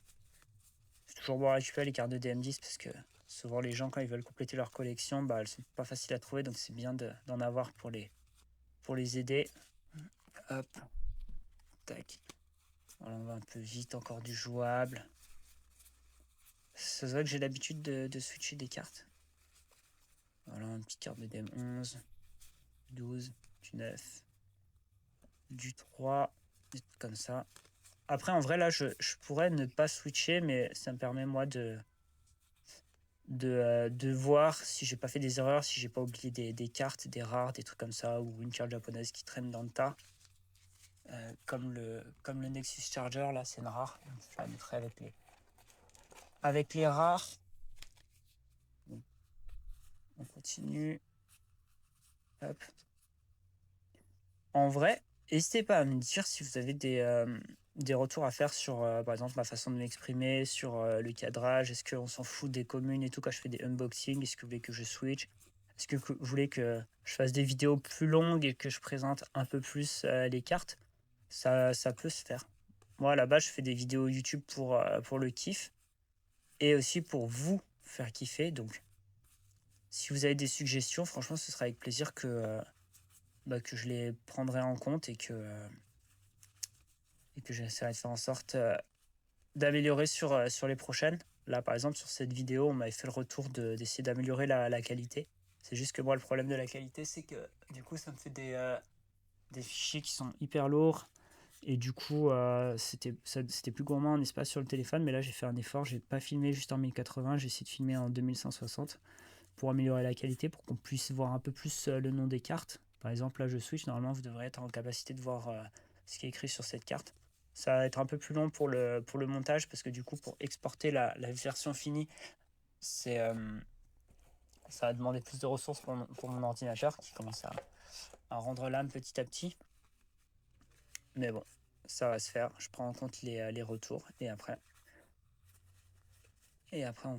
C'est toujours bon à récupérer les cartes de DM10 parce que souvent les gens quand ils veulent compléter leur collection, elles sont pas faciles à trouver, donc c'est bien d'en avoir pour les aider. Hop. Tac. Voilà, on va un peu vite, encore du jouable. Ça se voit que j'ai l'habitude de switcher des cartes. Voilà, une petite carte de DM11, 12, du 9, du 3, des trucs comme ça. Après, en vrai, là, je pourrais ne pas switcher, mais ça me permet, moi, de voir si j'ai pas fait des erreurs, si j'ai pas oublié des cartes, des rares, des trucs comme ça, ou une carte japonaise qui traîne dans le tas. Comme le Nexus Charger, là, c'est une rare. Je la mettrai avec les rares. On continue. Hop. En vrai, n'hésitez pas à me dire si vous avez des retours à faire sur, par exemple, ma façon de m'exprimer, sur le cadrage. Est-ce qu'on s'en fout des communes et tout quand je fais des unboxings? Est-ce que vous voulez que je switch? Est-ce que vous voulez que je fasse des vidéos plus longues et que je présente un peu plus les cartes? Ça peut se faire. Moi, là-bas, je fais des vidéos YouTube pour le kiff et aussi pour vous faire kiffer. Donc, si vous avez des suggestions, franchement, ce sera avec plaisir que je les prendrai en compte et que j'essaierai de faire en sorte d'améliorer sur les prochaines. Là, par exemple, sur cette vidéo, on m'avait fait le retour d'essayer d'améliorer la qualité. C'est juste que moi, le problème de la qualité, c'est que du coup, ça me fait des fichiers qui sont hyper lourds. Et du coup, c'était plus gourmand en espace sur le téléphone. Mais là, j'ai fait un effort. J'ai pas filmé juste en 1080. J'ai essayé de filmer en 2160 pour améliorer la qualité, pour qu'on puisse voir un peu plus le nom des cartes. Par exemple, là, je switch. Normalement, vous devrez être en capacité de voir ce qui est écrit sur cette carte. Ça va être un peu plus long pour le montage parce que du coup, pour exporter la version finie, c'est, ça va demander plus de ressources pour mon ordinateur qui commence à rendre l'âme petit à petit. Mais bon, ça va se faire. Je prends en compte les retours et après on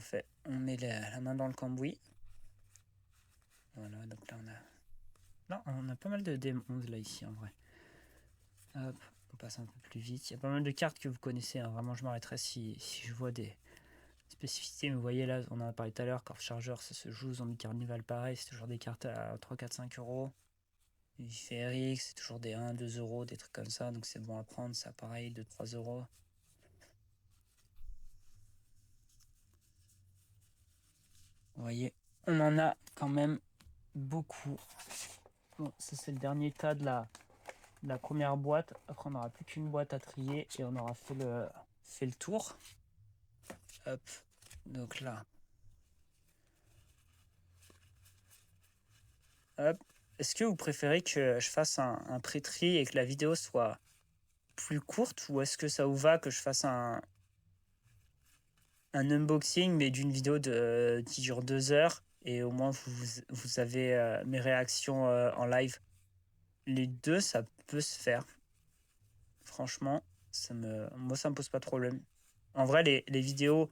met la main dans le cambouis. Voilà, donc là on a pas mal de DM11 là ici en vrai. Hop, on passe un peu plus vite. Il y a pas mal de cartes que vous connaissez, hein. Vraiment, je m'arrêterai si je vois des spécificités. Mais vous voyez là, on en a parlé tout à l'heure, Corps Chargeur, ça se joue. Zombie Carnival, pareil, c'est toujours des cartes à 3, 4, 5 euros. Féeric, c'est toujours des 1, 2 euros, des trucs comme ça. Donc c'est bon à prendre, ça pareil, 2, 3 euros. Vous voyez, on en a quand même beaucoup. Bon, ça c'est le dernier tas de la première boîte. Après, on n'aura plus qu'une boîte à trier et on aura fait le tour. Hop, donc là. Hop. Est-ce que vous préférez que je fasse un pré-tri et que la vidéo soit plus courte, ou est-ce que ça vous va que je fasse un unboxing mais d'une vidéo qui dure 2 heures et au moins vous avez mes réactions en live? Les deux, ça peut se faire. Franchement, moi, ça me pose pas de problème. En vrai, les vidéos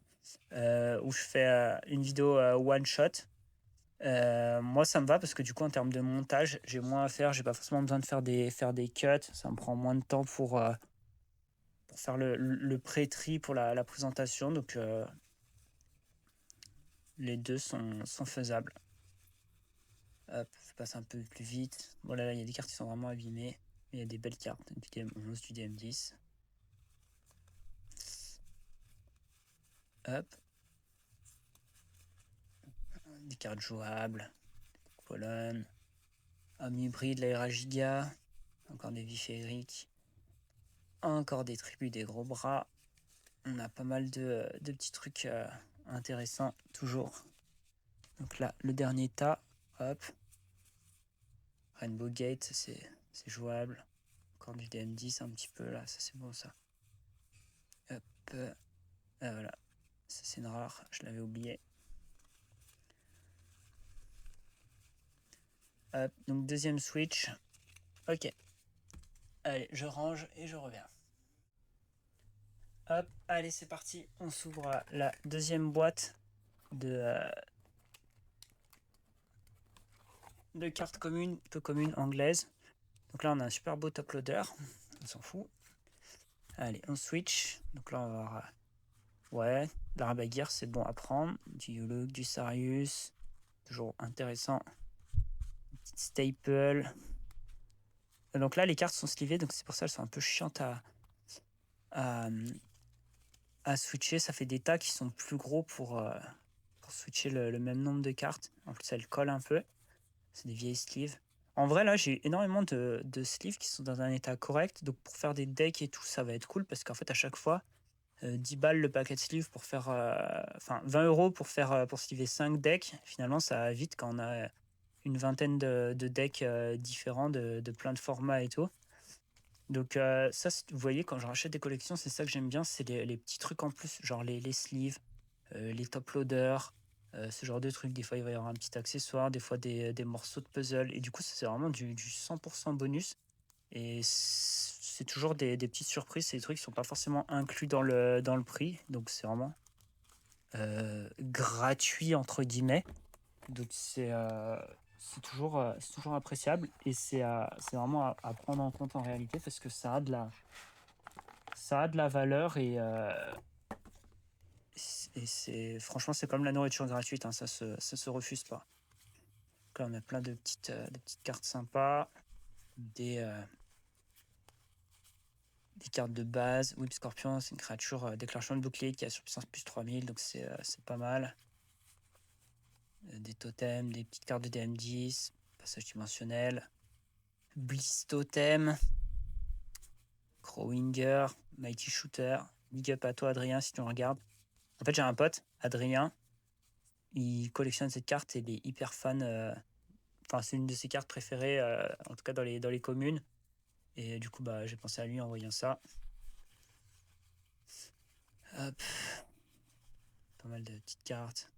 où je fais une vidéo one shot, moi, ça me va parce que du coup, en termes de montage, j'ai moins à faire. J'ai pas forcément besoin de faire des cuts. Ça me prend moins de temps pour faire le pré-tri pour la présentation. Donc, les deux sont faisables. Hop, je passe un peu plus vite. Bon, là, il y a des cartes qui sont vraiment abîmées. Mais il y a des belles cartes du DM11, du DM10. Hop. Des cartes jouables. Colonne. Homme hybride, l'aéra giga. Encore des vifs féeriques. Encore des tribus des gros bras. On a pas mal de petits trucs intéressants, toujours. Donc là, le dernier tas. Hop. Rainbow Gate, c'est jouable. Encore du DM10 un petit peu là, ça c'est bon ça. Hop. Ah, voilà. Ça c'est une rare, je l'avais oublié. Hop, donc deuxième switch. Ok. Allez, je range et je reviens. Hop, allez, c'est parti. On s'ouvre la deuxième boîte de cartes communes, peu communes anglaises. Donc là, on a un super beau top loader. On s'en fout. Allez, on switch. Donc là, on va avoir ouais, de la Rabagear, c'est bon à prendre. Du Yuluk, du Sarius. Toujours intéressant. Une petite staple. Donc là, les cartes sont slivées, donc c'est pour ça qu'elles sont un peu chiantes à, à switcher. Ça fait des tas qui sont plus gros pour switcher le même nombre de cartes. En plus, elles collent un peu. C'est des vieilles sleeves. En vrai, là, j'ai énormément de sleeves qui sont dans un état correct. Donc, pour faire des decks et tout, ça va être cool parce qu'en fait, à chaque fois, 10 balles le paquet de sleeves pour faire. Enfin, 20 euros pour sleever 5 decks. Finalement, ça va vite quand on a une vingtaine de decks différents, de plein de formats et tout. Donc, ça, vous voyez, quand je rachète des collections, c'est ça que j'aime bien, c'est les petits trucs en plus, genre les sleeves, les top loaders, ce genre de trucs. Des fois, il va y avoir un petit accessoire, des fois des morceaux de puzzle. Et du coup, c'est vraiment du 100% bonus. Et c'est toujours des petites surprises, c'est des trucs qui sont pas forcément inclus dans le prix, donc c'est vraiment gratuit entre guillemets. Donc c'est toujours appréciable et c'est vraiment à prendre en compte en réalité parce que ça a de la valeur et c'est franchement c'est comme la nourriture gratuite, hein, ça se refuse pas. Donc là on a plein de petites cartes sympas, des cartes de base. Whip Scorpion, c'est une créature déclenchement de bouclier qui a sur puissance plus 3000, donc c'est pas mal. Des totems, des petites cartes de DM10, passage dimensionnel. Bliss Totem, Crowwinger, Mighty Shooter. Big up à toi, Adrien, si tu me regardes. En fait, j'ai un pote, Adrien. Il collectionne cette carte et il est hyper fan. Enfin, c'est une de ses cartes préférées, en tout cas dans les communes. Et du coup, bah, j'ai pensé à lui en voyant ça. Hop. Pas mal de petites cartes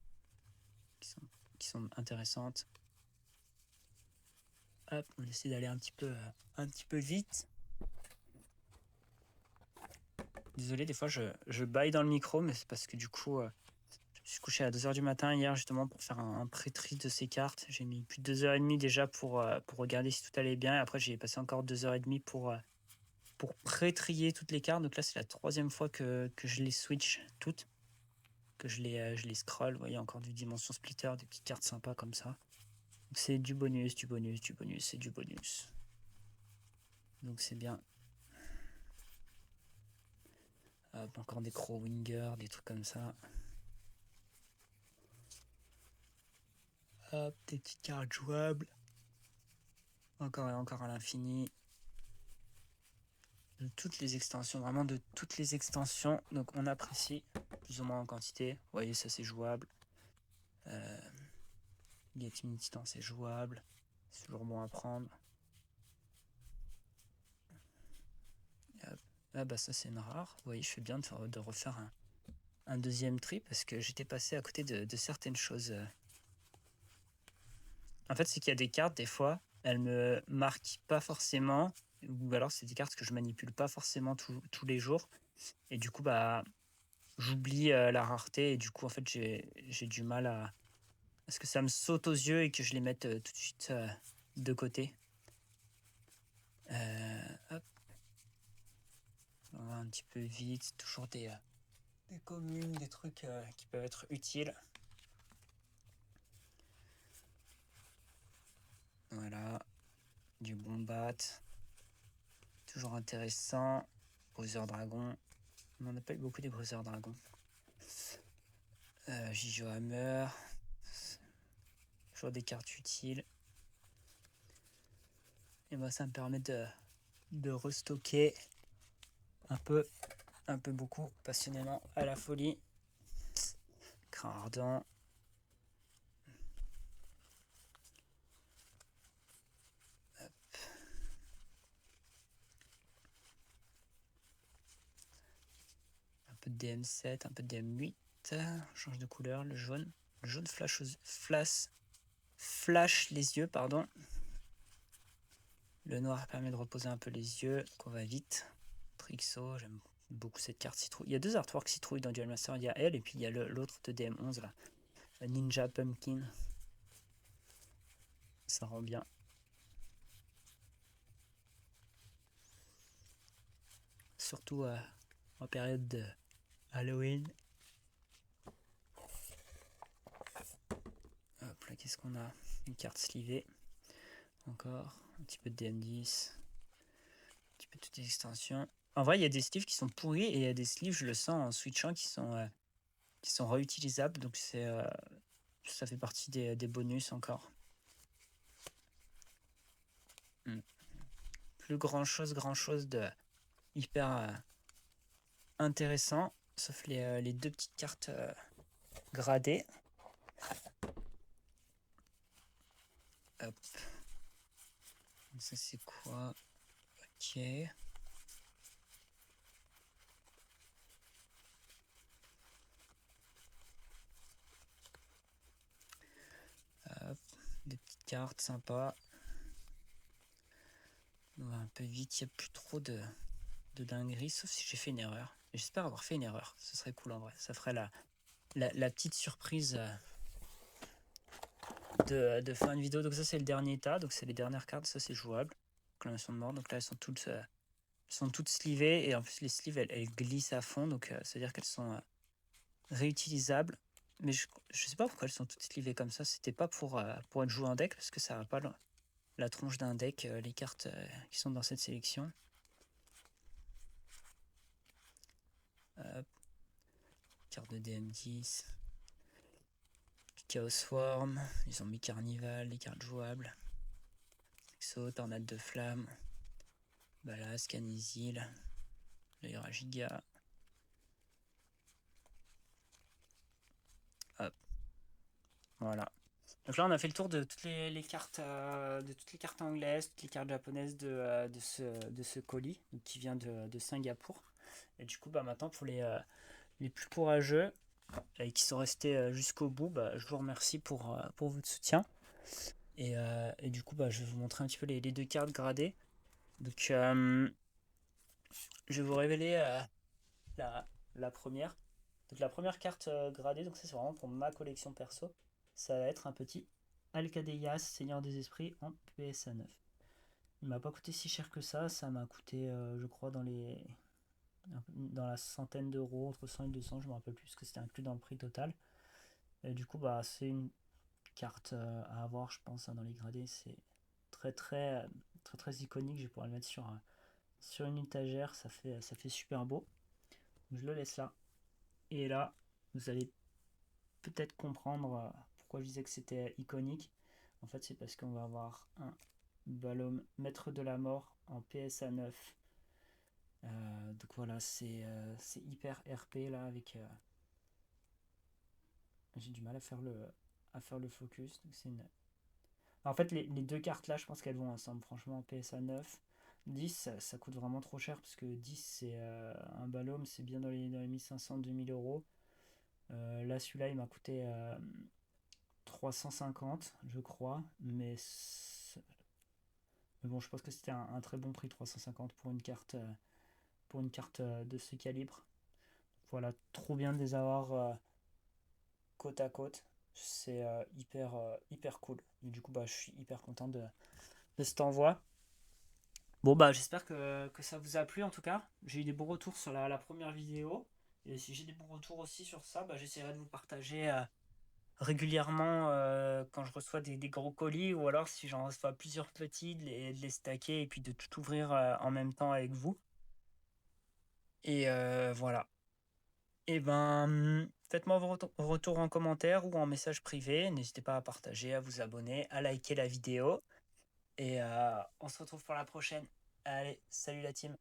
qui sont intéressantes. Hop, on essaie d'aller un petit peu vite. Désolé, des fois je baille dans le micro, mais c'est parce que du coup, je me suis couché à 2h du matin hier justement pour faire un pré-tri de ces cartes. J'ai mis plus de 2h30 déjà pour regarder si tout allait bien. Et après, j'ai passé encore 2h30 pour pré-trier toutes les cartes. Donc là, c'est la 3e fois que je les switch toutes, que je les scroll. Vous voyez, encore du Dimension Splitter, des petites cartes sympas comme ça. Donc c'est du bonus, du bonus, du bonus, c'est du bonus. Donc c'est bien. Hop, encore des Crowwinger, des trucs comme ça. Hop, des petites cartes jouables. Encore et encore à l'infini. De toutes les extensions, vraiment de toutes les extensions. Donc on apprécie plus ou moins en quantité. Vous voyez, ça c'est jouable. Get Titan, c'est jouable. C'est toujours bon à prendre. Ah bah ça c'est une rare. Vous voyez, je fais bien de refaire un deuxième tri parce que j'étais passé à côté de certaines choses. En fait, c'est qu'il y a des cartes, des fois, elles me marquent pas forcément, ou alors c'est des cartes que je manipule pas forcément tous les jours. Et du coup, bah, j'oublie la rareté et du coup, en fait, j'ai du mal à ce que ça me saute aux yeux et que je les mette tout de suite de côté. Hop. On va un petit peu vite, toujours des communes, des trucs qui peuvent être utiles. Voilà, du Bombat, toujours intéressant. Bruiser Dragon, on n'en a pas eu beaucoup des Bruiser Dragon. Gijo Hammer, toujours des cartes utiles. Et moi, ça me permet de restocker un peu beaucoup, passionnément, à la folie. Crin ardent. Hop. Un peu de DM7, un peu de DM8. On change de couleur, le jaune. Le jaune flash les yeux, pardon. Le noir permet de reposer un peu les yeux, qu'on va vite. Trixo, j'aime beaucoup cette carte citrouille. Il y a 2 artworks citrouille dans Duel Master, il y a elle et puis il y a l'autre de DM11 là. Ninja Pumpkin. Ça rend bien. Surtout en période de Halloween. Hop là, qu'est-ce qu'on a? Une carte slivée. Encore un petit peu de DM10. Un petit peu de toutes les extensions. En vrai, il y a des sleeves qui sont pourris et il y a des sleeves, je le sens en switchant, qui sont réutilisables. Donc ça fait partie des bonus encore. Plus grand chose de hyper intéressant, sauf les 2 petites cartes gradées. Hop. Ça c'est quoi? Ok. Hop. Des petites cartes sympas. On va un peu vite, il n'y a plus trop de de dinguerie, sauf si j'ai fait une erreur. J'espère avoir fait une erreur, ce serait cool en vrai. Ça ferait la petite surprise de faire une vidéo. Donc ça c'est le dernier tas, donc c'est les dernières cartes, ça c'est jouable. Proclamation de mort, donc là elles sont toutes slivées, et en plus les sleeves elles glissent à fond, donc c'est-à-dire qu'elles sont réutilisables. Mais je sais pas pourquoi elles sont toutes slivées comme ça, c'était pas pour être joué en deck, parce que ça va pas la tronche d'un deck, les cartes qui sont dans cette sélection. Carte de DM10. Chaos Swarm, ils ont mis Carnival, les cartes jouables. Exo, Tornade de Flamme. Ballas, Canisil. Lyra Giga. Hop. Voilà. Donc là on a fait le tour de toutes les cartes anglaises, toutes les cartes japonaises de ce colis, donc qui vient de Singapour. Et du coup bah maintenant pour les plus courageux et qui sont restés jusqu'au bout, bah, je vous remercie pour votre soutien. Et du coup bah, je vais vous montrer un petit peu les deux cartes gradées. Donc je vais vous révéler la première. Donc la première carte gradée, donc ça c'est vraiment pour ma collection perso. Ça va être un petit Alcadeyas, Seigneur des Esprits en PSA 9. Il m'a pas coûté si cher que ça m'a coûté je crois dans la centaine d'euros, entre 100 et 200, je me rappelle plus parce que c'était inclus dans le prix total. Et du coup bah c'est une carte à avoir je pense hein, dans les gradés, c'est très iconique, je vais pouvoir le mettre sur une étagère, ça fait super beau. Je le laisse là. Et là, vous allez peut-être comprendre pourquoi je disais que c'était iconique. En fait, c'est parce qu'on va avoir un Balom Maître de la Mort en PSA 9. Donc voilà, c'est hyper RP là avec. J'ai du mal à faire le focus. Donc en fait, les deux cartes là, je pense qu'elles vont ensemble. Franchement, PSA 9. 10, ça coûte vraiment trop cher parce que 10, c'est un Balom, c'est bien dans les 1500-2000 euros. Là, celui-là, il m'a coûté 350, je crois. Mais bon, je pense que c'était un très bon prix, 350 pour une carte de ce calibre. Voilà, trop bien de les avoir côte à côte. C'est hyper cool. Et du coup, bah, je suis hyper content de cet envoi. Bon, bah, j'espère que ça vous a plu en tout cas. J'ai eu des bons retours sur la première vidéo. Et si j'ai des bons retours aussi sur ça, bah, j'essaierai de vous partager régulièrement quand je reçois des gros colis, ou alors si j'en reçois plusieurs petits, de les stacker et puis de tout ouvrir en même temps avec vous. Et voilà. Et ben, faites-moi vos retours en commentaire ou en message privé. N'hésitez pas à partager, à vous abonner, à liker la vidéo. Et on se retrouve pour la prochaine. Allez, salut la team.